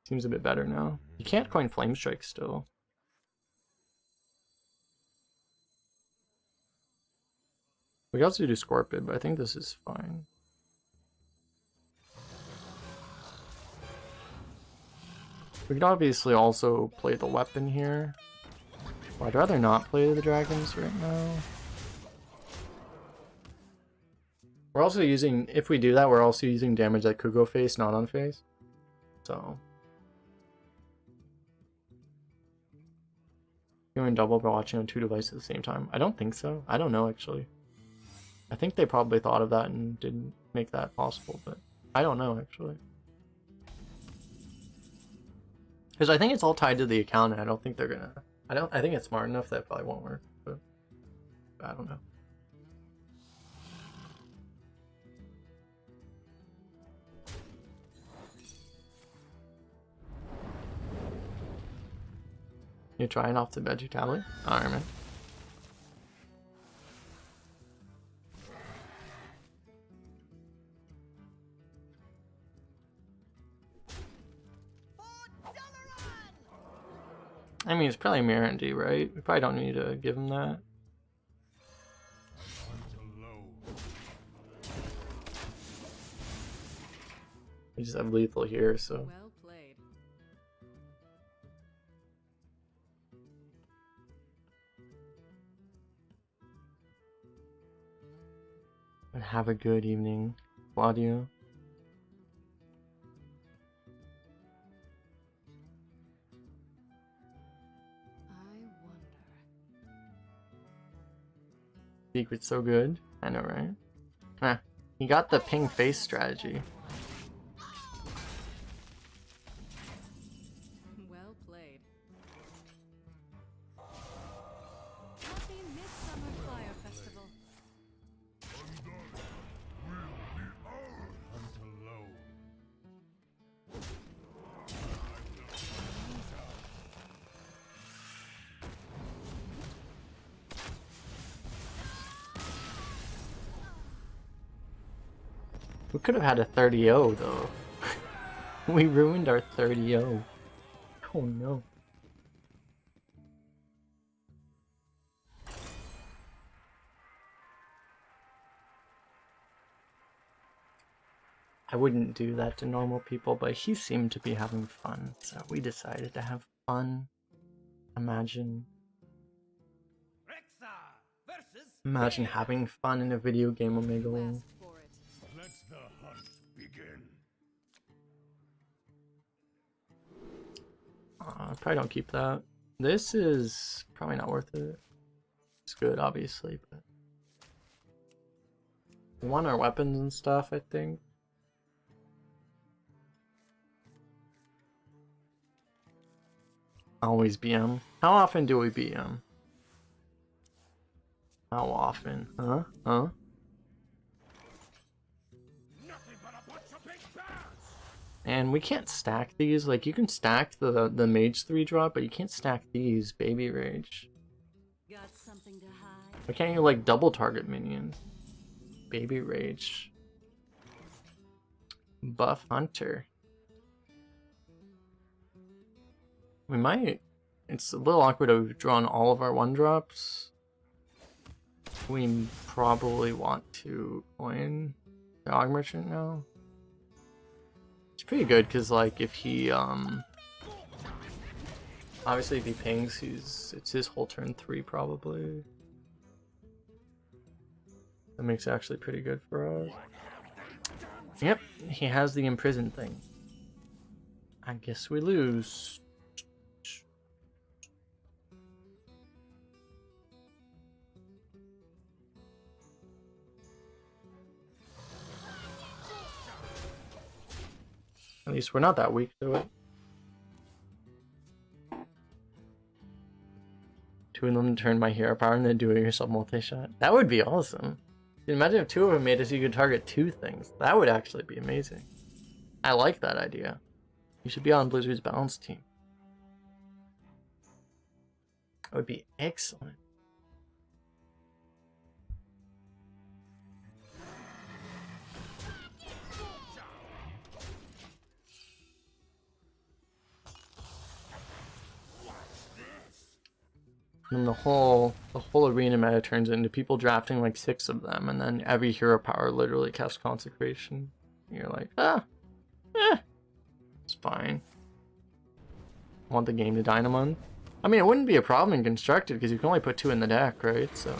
Seems a bit better now. You can't coin Flame Strike still. We could also do Scorpid, but I think this is fine. We could obviously also play the weapon here. Well, I'd rather not play the dragons right now. We're also using, if we do that, we're also using damage that could go face, not on face. So. Doing double by watching on 2 devices at the same time. I don't think so. I don't know, actually. I think they probably thought of that and didn't make that possible, but I don't know, actually. Because I think it's all tied to the account, and I don't think they're gonna... I think it's smart enough that it probably won't work, but I don't know. You're trying off the veggie tablet? Alright, man. I mean, it's probably Mirandi, right? We probably don't need to give him that. We just have lethal here, so... Well played. And have a good evening, Claudio. Secret's so good. I know, right? Huh. He got the ping face strategy. Well played. Happy Midsummer Fire Festival. We could have had a 30-0 though. We ruined our 30-0. Oh no. I wouldn't do that to normal people, but he seemed to be having fun, so we decided to have fun. Imagine. Imagine having fun in a video game, Omega Wing. Ask for it. Let the hunt begin. Probably don't keep that. This is probably not worth it. It's good, obviously, but we want our weapons and stuff, I think. Always BM. How often do we BM? How often? Huh? Huh? Nothing but a bunch of big bears. And we can't stack these. Like, you can stack the mage 3 drop, but you can't stack these baby rage. Got something to hide? Why can't you like double target minions? Baby rage. Buff hunter. We might. It's a little awkward to have drawn all of our 1-drops. We probably want to coin the Og Merchant now. It's pretty good because, like, if he obviously if he pings, it's his whole turn 3 probably. That makes it actually pretty good for us. Yep, he has the imprison thing. I guess we lose. At least we're not that weak to it. 2 of them turn my hero power and then do it yourself multi-shot. That would be awesome. Imagine if 2 of them made it so you could target 2 things. That would actually be amazing. I like that idea. You should be on Blizzard's balance team. That would be excellent. And the whole arena meta turns into people drafting like 6 of them, and then every hero power literally casts consecration. And you're like, it's fine. Want the game to dynamon? I mean, it wouldn't be a problem in constructed because you can only put 2 in the deck, right? So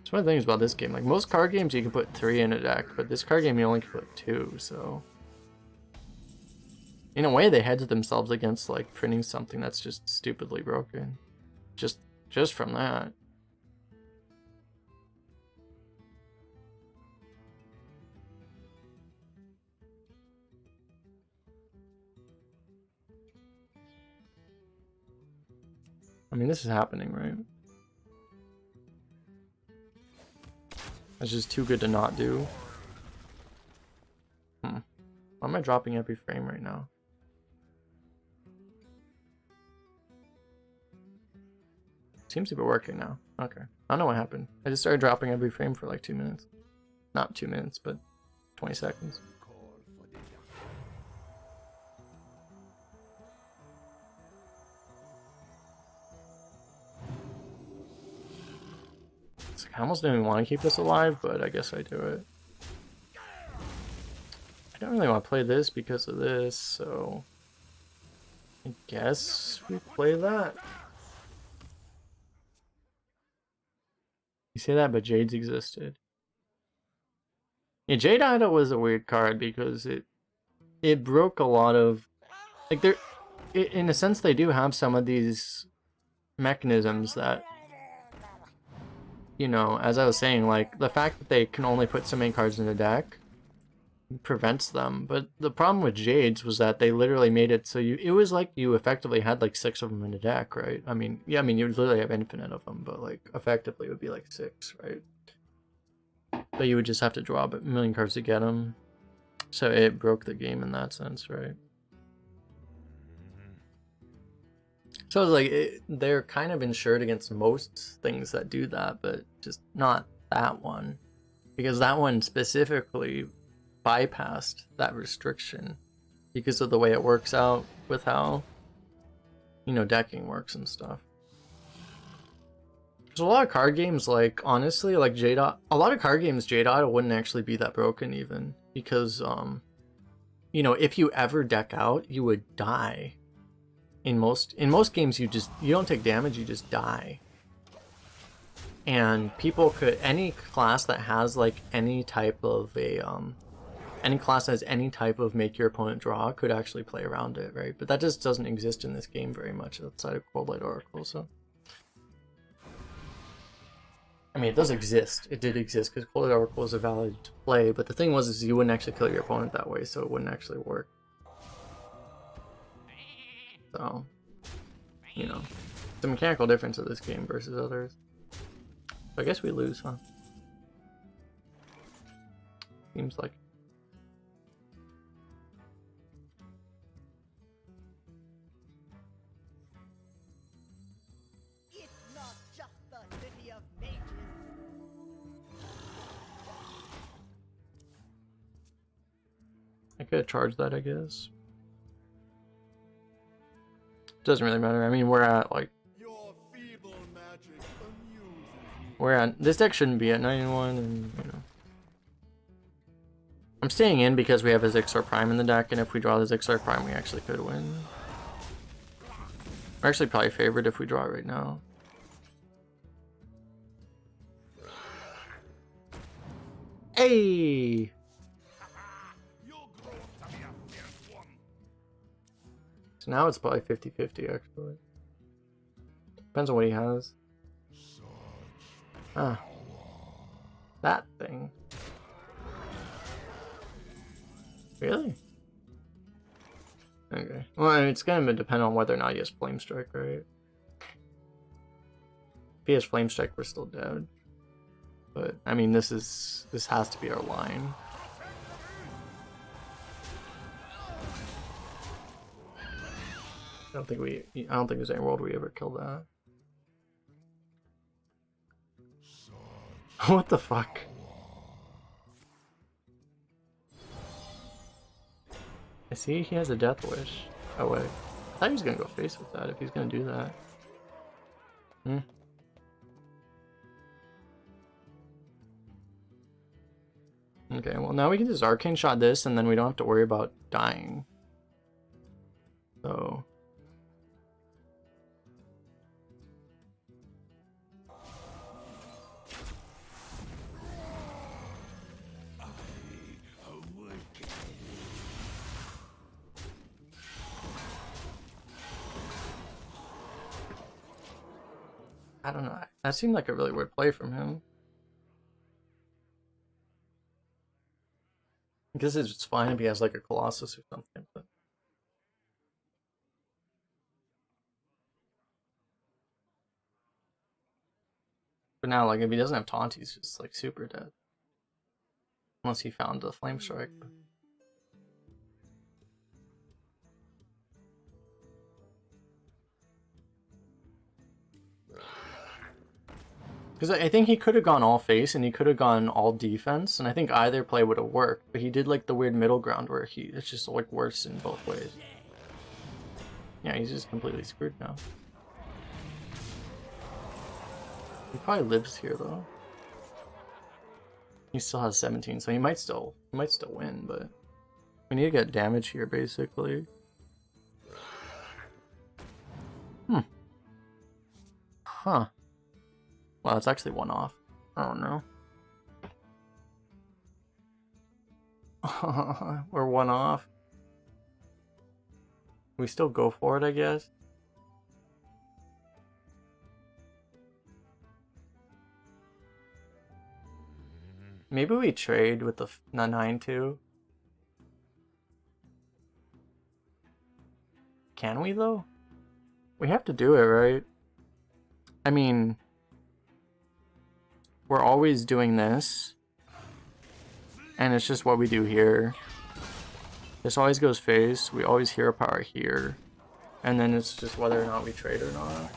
it's one of the things about this game. Like most card games, you can put 3 in a deck, but this card game you only can put 2. So in a way, they hedge themselves against like printing something that's just stupidly broken. Just from that. I mean, this is happening, right? That's just too good to not do. Why am I dropping every frame right now? Seems to be working now. Okay. I don't know what happened. I just started dropping every frame for like 2 minutes. Not 2 minutes, but 20 seconds. It's like, I almost didn't want to keep this alive, but I guess I do it. I don't really want to play this because of this, so I guess we play that. You say that, but Jade's existed. Yeah, Jade Idol was a weird card because it broke a lot of like in a sense they do have some of these mechanisms that, you know, as I was saying, like the fact that they can only put so many cards in the deck prevents them. But the problem with Jade's was that they literally made it so it was like you effectively had like 6 of them in the deck, right? I mean, yeah, I mean you would literally have infinite of them, but like effectively it would be like 6, right? But you would just have to draw a million cards to get them. So it broke the game in that sense, right? So it's like they're kind of insured against most things that do that, but just not that one, because that one specifically bypassed that restriction because of the way it works out with how, you know, decking works and stuff. There's a lot of card games, like honestly, like a lot of card games Jade Idol wouldn't actually be that broken even because you know, if you ever deck out, you would die. In most games you don't take damage, you just die. and people could, any class that has like any type of a any class that has any type of make your opponent draw could actually play around it, right? But that just doesn't exist in this game very much outside of Cold Light Oracle. So I mean, it does exist. It did exist because Cold Light Oracle is a valid play, but the thing was is you wouldn't actually kill your opponent that way, so it wouldn't actually work. So, you know, it's a mechanical difference of this game versus others. So I guess we lose, huh? Seems like. It's not just the city of mages. I could have charged that, I guess. Doesn't really matter. I mean, we're at like. Your feeble magic amuses me. We're at. This deck shouldn't be at 91, and you know. I'm staying in because we have a Zixor Prime in the deck, and if we draw the Zixor Prime, we actually could win. We're actually probably favored if we draw it right now. Hey! You'll grow to be a fierce one. So now it's probably 50-50 actually. Depends on what he has. Ah. That thing. Really? Okay. Well, I mean, it's gonna depend on whether or not he has Flame Strike, right? If he has Flame Strike, we're still dead. But I mean, this has to be our line. I don't think there's any world we ever kill that. What the fuck? I see he has a Death Wish. Oh wait. I thought he was gonna go face with that if he's gonna do that. Hmm. Okay, well now we can just Arcane Shot this and then we don't have to worry about dying. So... I don't know. That seemed like a really weird play from him. I guess it's fine if he has like a Colossus or something, but... But now, like, if he doesn't have taunt, he's just like super dead. Unless he found the Flame Strike. Because I think he could have gone all face and he could have gone all defense, and I think either play would have worked. But he did like the weird middle ground where it's just like worse in both ways. Yeah, he's just completely screwed now. He probably lives here though. He still has 17, so he might still win, but we need to get damage here basically. Hmm. Huh. Wow, it's actually one off. Oh no. We're one off. We still go for it, I guess. Maybe we trade with the 9-2. Can we though? We have to do it, right? I mean, we're always doing this, and it's just what we do here. This always goes face, we always hero power here, and then it's just whether or not we trade or not.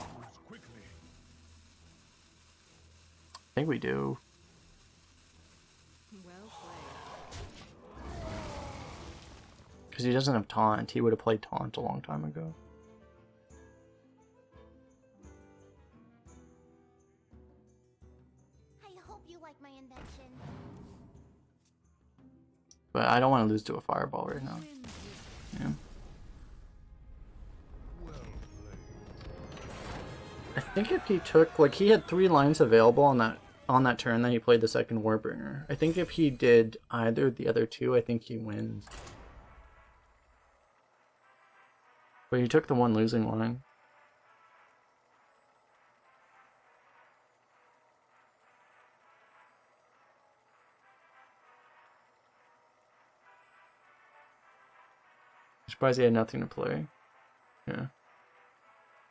I think we do. Well Because he doesn't have taunt, he would have played taunt a long time ago. My invention. But I don't want to lose to a fireball right now. Yeah. Well played. I I think if he took, like, he had 3 lines available on that turn that he played the second Warbringer. I think if he did either of the other 2, I think he wins. But he took the one losing line. I'm surprised he had nothing to play. Yeah.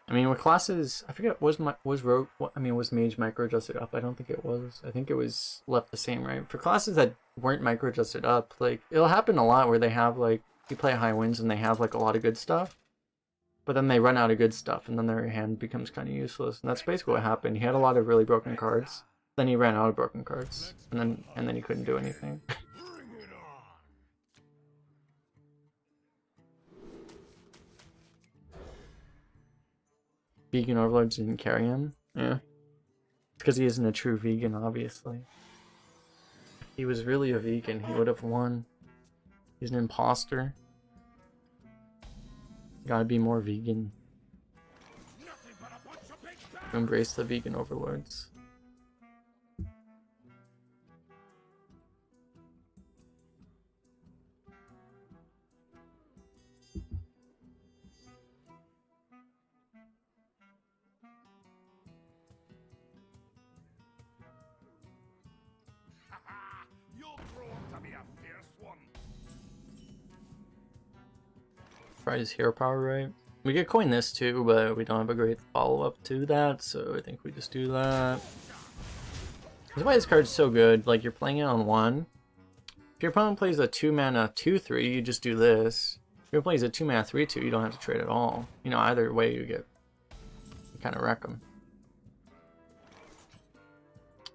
I mean, with classes, I forget, was Mage micro adjusted up? I don't think it was. I think it was left the same, right? For classes that weren't micro adjusted up, like, it'll happen a lot where they have, like, you play high winds and they have, like, a lot of good stuff, but then they run out of good stuff and then their hand becomes kind of useless. And that's basically what happened. He had a lot of really broken cards, then he ran out of broken cards, and then he couldn't do anything. Vegan overlords didn't carry him. Yeah. Because he isn't a true vegan, obviously. If he was really a vegan, he would have won. He's an imposter. Gotta be more vegan. Embrace the vegan overlords. You'll grow up to be a fierce one. Try his hero power, right? We could coin this too, but we don't have a great follow-up to that, so I think we just do that. That's why this card's so good. Like, you're playing it on 1. If your opponent plays a 2-mana 2/3, you just do this. If your opponent plays a 2-mana 3/2, you don't have to trade at all. You know, either way you kind of wreck them.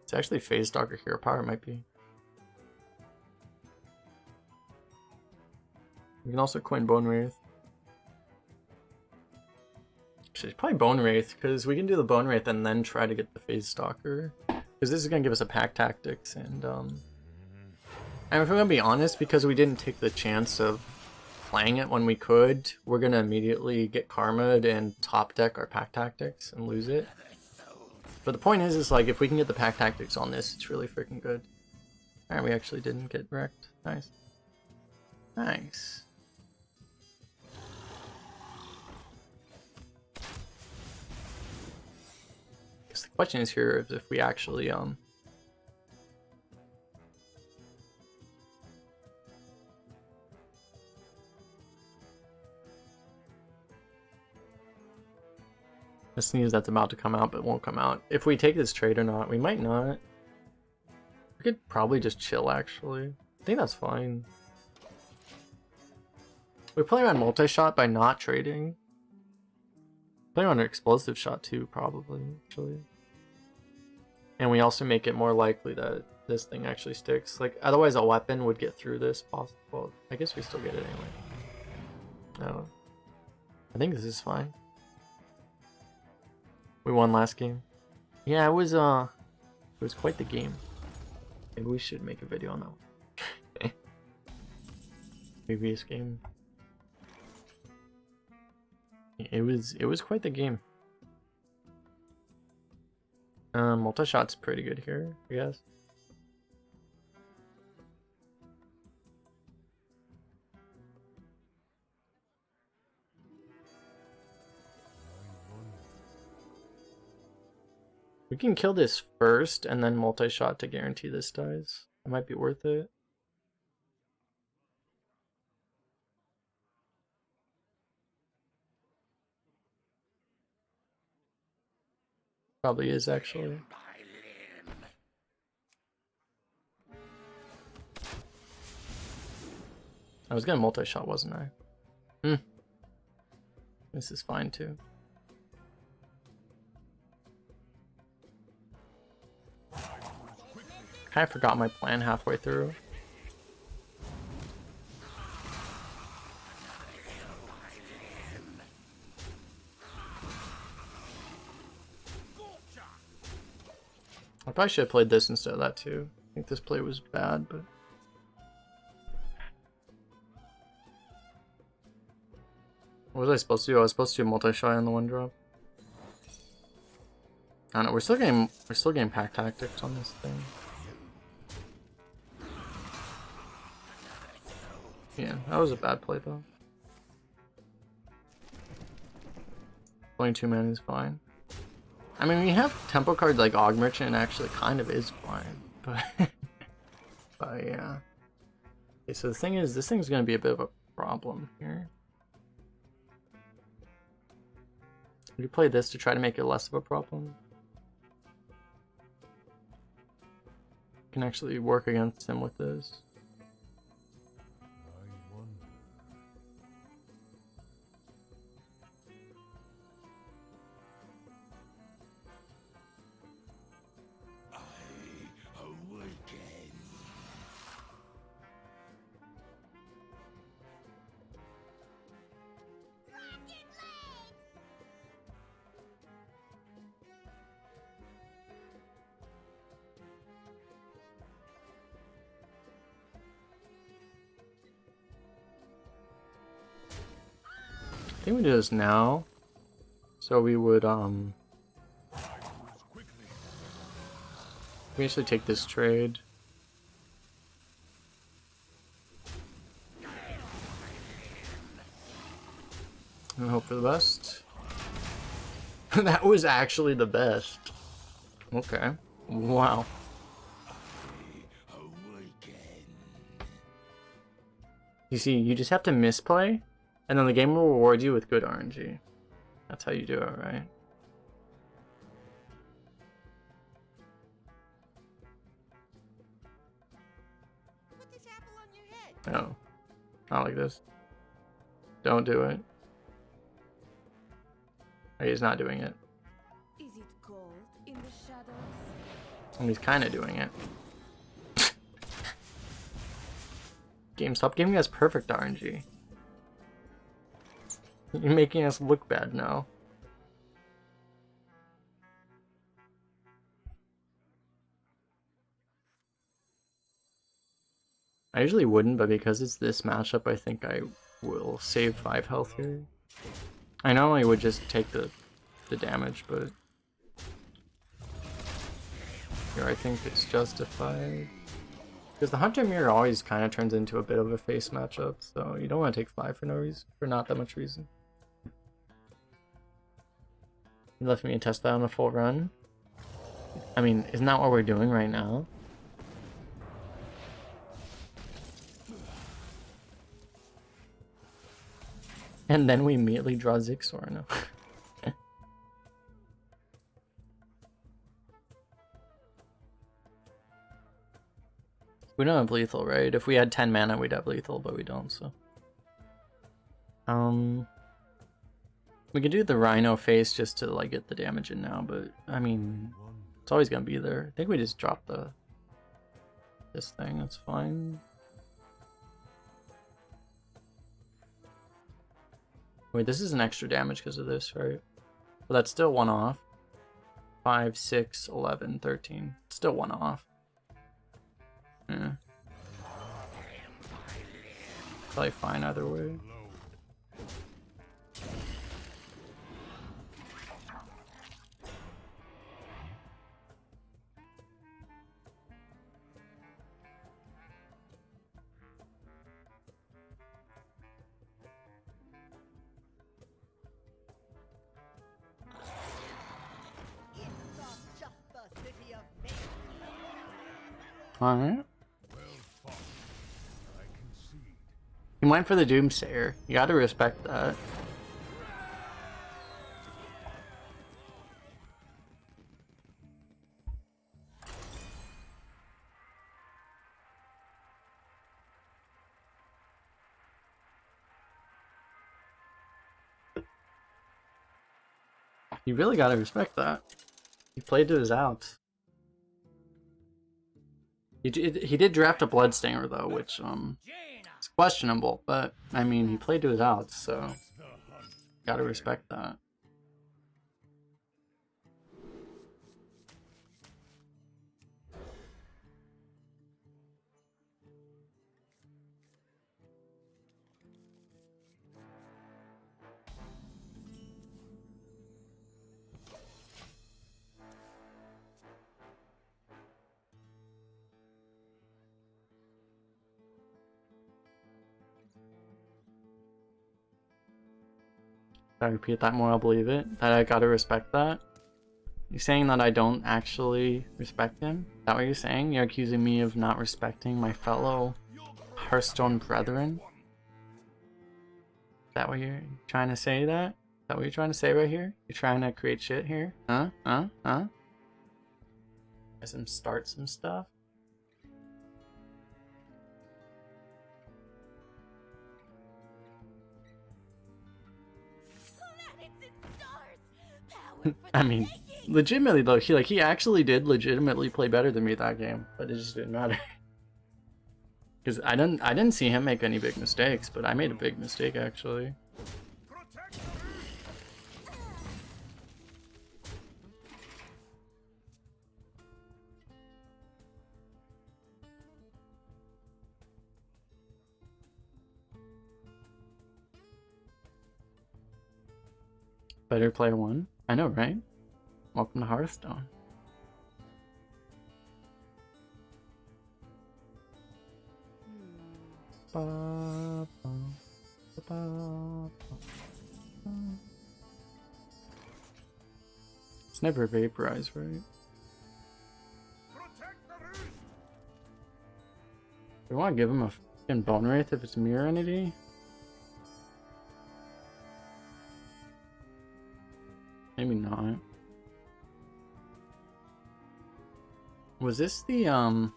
It's actually Phase Stalker hero power, might be. You can also coin Bone Wraith. Actually, probably Bone Wraith, because we can do the Bone Wraith and then try to get the Phase Stalker. Because this is going to give us a pack tactics, and if we're going to be honest, because we didn't take the chance of playing it when we could, we're going to immediately get karma'd and top deck our pack tactics and lose it. But the point is like, if we can get the pack tactics on this, it's really freaking good. Alright, we actually didn't get wrecked. Nice. Nice. The question is here is if we actually this news that's about to come out but won't come out. If we take this trade or not, we might not. We could probably just chill actually. I think that's fine. We play around multi-shot by not trading. Play on an explosive shot too, probably, actually. And we also make it more likely that this thing actually sticks. Like, otherwise a weapon would get through this possible. I guess we still get it anyway. No. I think this is fine. We won last game. Yeah, it was quite the game. Maybe we should make a video on that one. Previous game. It was quite the game. Multi-shot's pretty good here, I guess. We can kill this first and then multi-shot to guarantee this dies. It might be worth it. Probably is actually. I was gonna multi-shot, wasn't I? This is fine too. I forgot my plan halfway through. I probably should have played this instead of that too. I think this play was bad, but... What was I supposed to do? I was supposed to do multi-shot on the 1-drop. I don't know. We're still getting pack tactics on this thing. Yeah, that was a bad play though. 22 mana is fine. I mean, we have tempo cards like Og Merchant actually kind of is fine, but but yeah. Okay, so the thing is, this thing's gonna be a bit of a problem here. We play this to try to make it less of a problem. Can actually work against him with this. I think we do this now. So we would we actually take this trade. And hope for the best. That was actually the best. Okay. Wow. You see, you just have to misplay, and then the game will reward you with good RNG. That's how you do it, right? Put this apple on your head. No. Not like this. Don't do it. Oh, he's not doing it. Is it cold in the shadows? And he's kind of doing it. Game, stop giving us perfect RNG. You're making us look bad now. I usually wouldn't, but because it's this matchup, I think I will save 5 health here. I normally would just take the damage, but here I think it's justified. Because the Hunter Mirror always kind of turns into a bit of a face matchup, so you don't want to take 5 for no reason, for not that much reason. You left me to test that on a full run. I mean, isn't that what we're doing right now? And then we immediately draw Zixor. No. We don't have lethal, right? If we had 10 mana, we'd have lethal, but we don't, so. We could do the Rhino face just to, like, get the damage in now, but, I mean, it's always gonna be there. I think we just drop this thing, that's fine. Wait, this is an extra damage because of this, right? But that's still 1 off. 5, 6, 11, 13. Still 1 off. Yeah. Probably fine either way. Alright. He went for the Doomsayer. You gotta respect that. You really gotta respect that. He played to his outs. He did draft a Bloodstainer though, which it's questionable, but I mean he played to his outs, so gotta respect that. If I repeat that more, I'll believe it. That I gotta respect that. You're saying that I don't actually respect him? Is that what you're saying? You're accusing me of not respecting my fellow Hearthstone brethren? Is that what you're trying to say that? Is that what you're trying to say right here? You're trying to create shit here? Huh? Guys, start some stuff? I mean, legitimately though, he actually did legitimately play better than me that game, but it just didn't matter. Because I didn't see him make any big mistakes, but I made a big mistake actually. Better player one? I know, right? Welcome to Hearthstone. It's never vaporized, right? We want to give him a fucking bone wraith if it's mirror entity? Maybe not. Was this the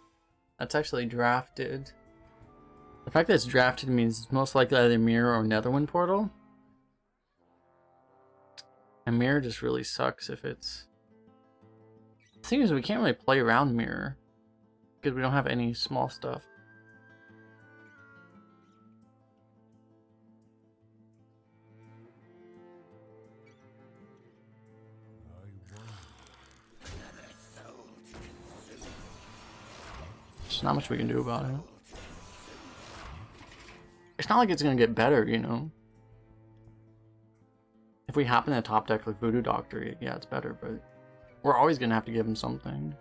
that's actually drafted? The fact that it's drafted means it's most likely either mirror or Netherwind portal. And mirror just really sucks if it's... The thing is, we can't really play around mirror because we don't have any small stuff. There's not much we can do about it. It's not like it's gonna get better, you know? If we happen to top deck like Voodoo Doctor, yeah, it's better, but we're always gonna have to give him something.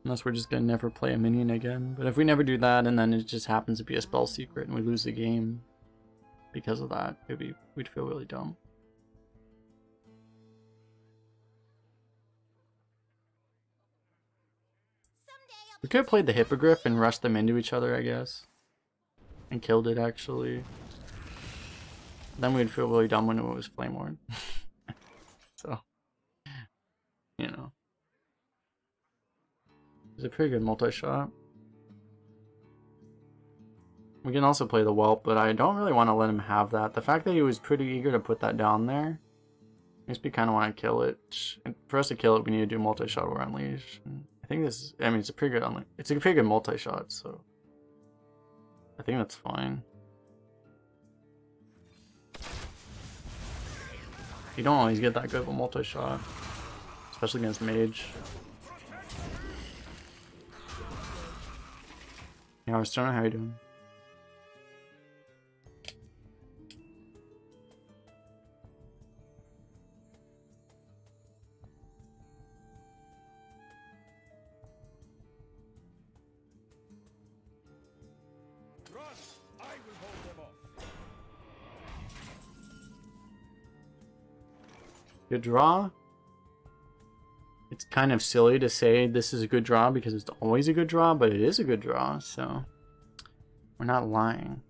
Unless we're just gonna never play a minion again. But if we never do that and then it just happens to be a spell secret and we lose the game because of that, we'd feel really dumb. We could have played the Hippogriff and rushed them into each other, I guess. And killed it, actually. Then we'd feel really dumb when it was Flameward. So, you know. It's a pretty good multi-shot. We can also play the Whelp, but I don't really want to let him have that. The fact that he was pretty eager to put that down there makes me kind of want to kill it. And for us to kill it, we need to do multi-shot or Unleash. And I think this, I mean, it's a pretty good multi-shot, so I think that's fine. You don't always get that good of a multi-shot, especially against Mage. Yeah, Hearthstone, how you doing? Good draw. It's kind of silly to say this is a good draw because it's always a good draw, but it is a good draw, so we're not lying.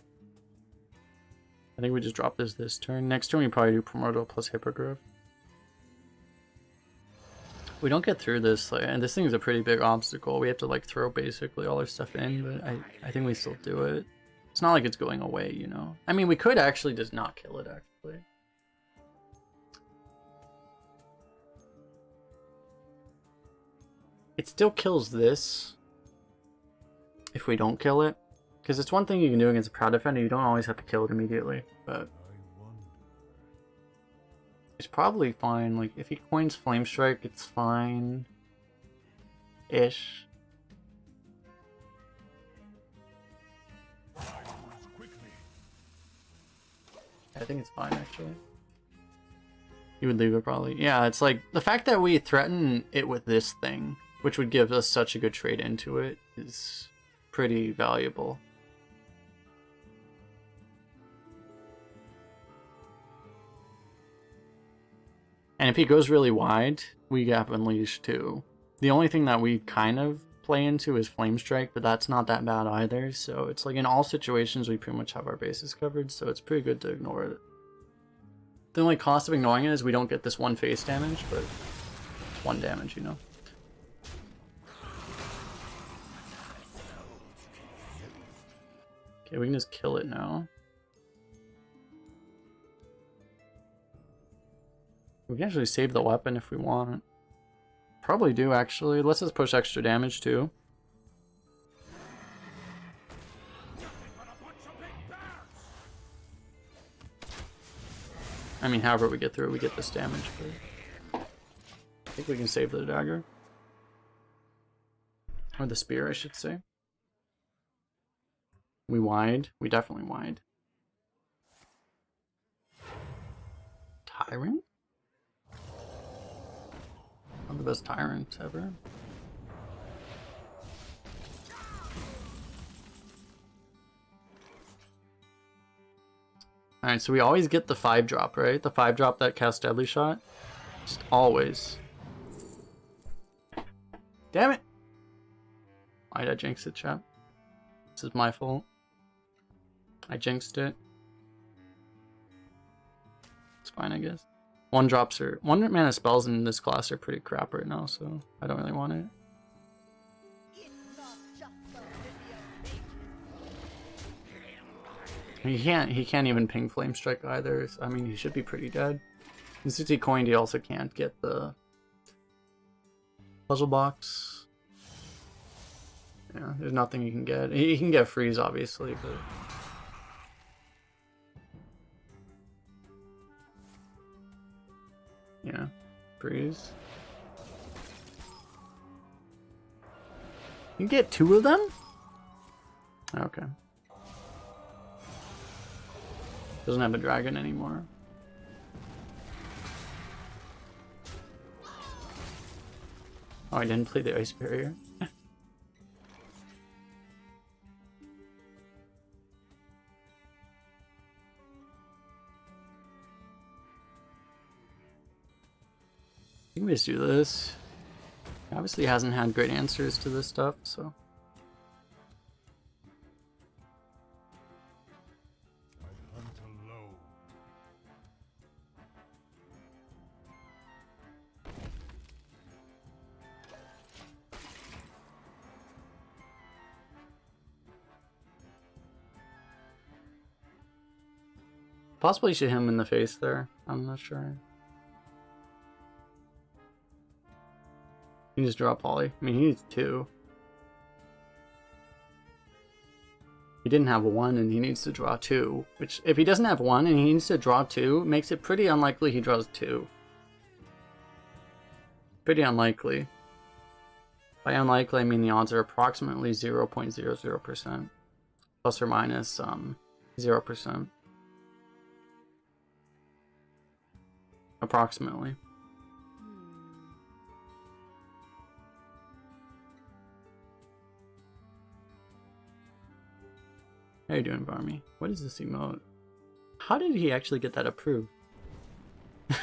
I think we just drop this turn. Next turn we probably do Primordial plus Hippogriff. We don't get through this, like, and this thing is a pretty big obstacle. We have to like throw basically all our stuff in, but I think we still do it. It's not like it's going away, you know. I mean, we could actually just not kill it, actually. It still kills this if we don't kill it. Because it's one thing you can do against a Proud Defender, you don't always have to kill it immediately. But it's probably fine. Like, if he coins Flame Strike, it's fine. Ish. I think it's fine, actually. You would leave it probably. Yeah, it's like, the fact that we threaten it with this thing, which would give us such a good trade into it, is pretty valuable. And if he goes really wide, we have Unleash too. The only thing that we kind of play into is Flame Strike, but that's not that bad either. So it's like in all situations we pretty much have our bases covered, so it's pretty good to ignore it. The only cost of ignoring it is we don't get this one face damage, but it's 1 damage, you know. Okay, we can just kill it now. We can actually save the weapon if we want. Probably do, actually. Let's just push extra damage, too. I mean, however we get through it, we get this damage. But I think we can save the dagger. Or the spear, I should say. We wide. We definitely wide. Tyrant? One of the best tyrants ever. Alright, so we always get the 5-drop, right? The 5-drop that casts Deadly Shot. Just always. Damn it! Why'd I jinx it, chap? This is my fault. I jinxed it. It's fine, I guess. 1-drops are 1-mana spells in this class are pretty crap right now, so I don't really want it. He can't even ping Flame Strike either. So, I mean, he should be pretty dead. And since he coined, he also can't get the puzzle box. Yeah, there's nothing he can get. He can get freeze, obviously, but yeah, freeze. You can get 2 of them? Okay. Doesn't have a dragon anymore. Oh, I didn't play the ice barrier. I think we just do this. Obviously hasn't had great answers to this stuff, so. I hunt alone. Possibly shoot him in the face there. I'm not sure. You can just draw Poly. I mean, he needs 2. He didn't have a 1 and he needs to draw 2. Which, if he doesn't have 1 and he needs to draw 2, makes it pretty unlikely he draws 2. Pretty unlikely. By unlikely, I mean the odds are approximately 0.00%. Plus or minus 0%. Approximately. How you doing, Barmy? What is this emote? How did he actually get that approved? I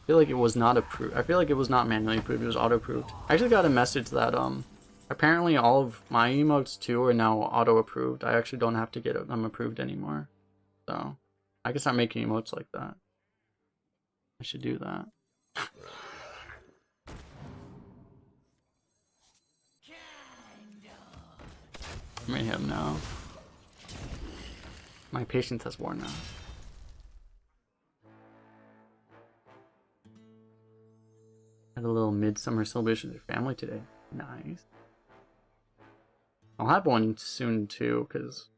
feel like it was not approved. I feel like it was not manually approved. It was auto-approved. I actually got a message that apparently all of my emotes too are now auto-approved. I actually don't have to get them approved anymore. So I can start making emotes like that. I should do that. I may have now. My patience has worn out. Had a little midsummer celebration with your family today. Nice. I'll have one soon too, cause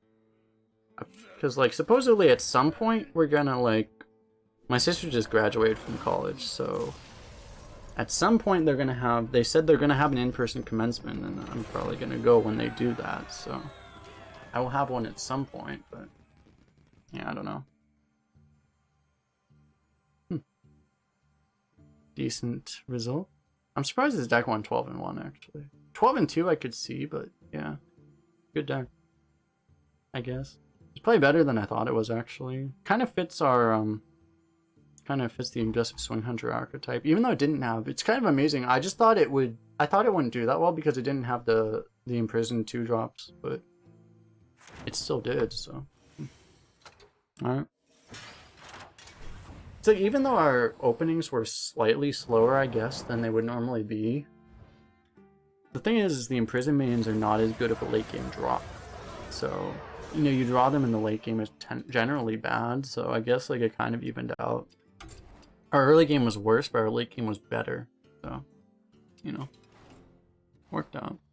like supposedly at some point we're gonna like, my sister just graduated from college, so at some point they're gonna have, they said they're gonna have an in-person commencement, and I'm probably gonna go when they do that, so I will have one at some point, but yeah, I don't know. Decent result. I'm surprised his deck won 12 and 1 actually. 12 and 2 I could see, but yeah, good deck. I guess it's probably better than I thought it was actually. Kind of fits our kind of fits the aggressive swing hunter archetype, even though it didn't have. It's kind of amazing. I just thought it would. I thought it wouldn't do that well because it didn't have the imprisoned 2-drops, but it still did. So, all right. So even though our openings were slightly slower, I guess, than they would normally be, the thing is the imprisoned minions are not as good of a late game drop. So, you know, you draw them in the late game is generally bad. So I guess like it kind of evened out. Our early game was worse, but our late game was better. So, you know, worked out.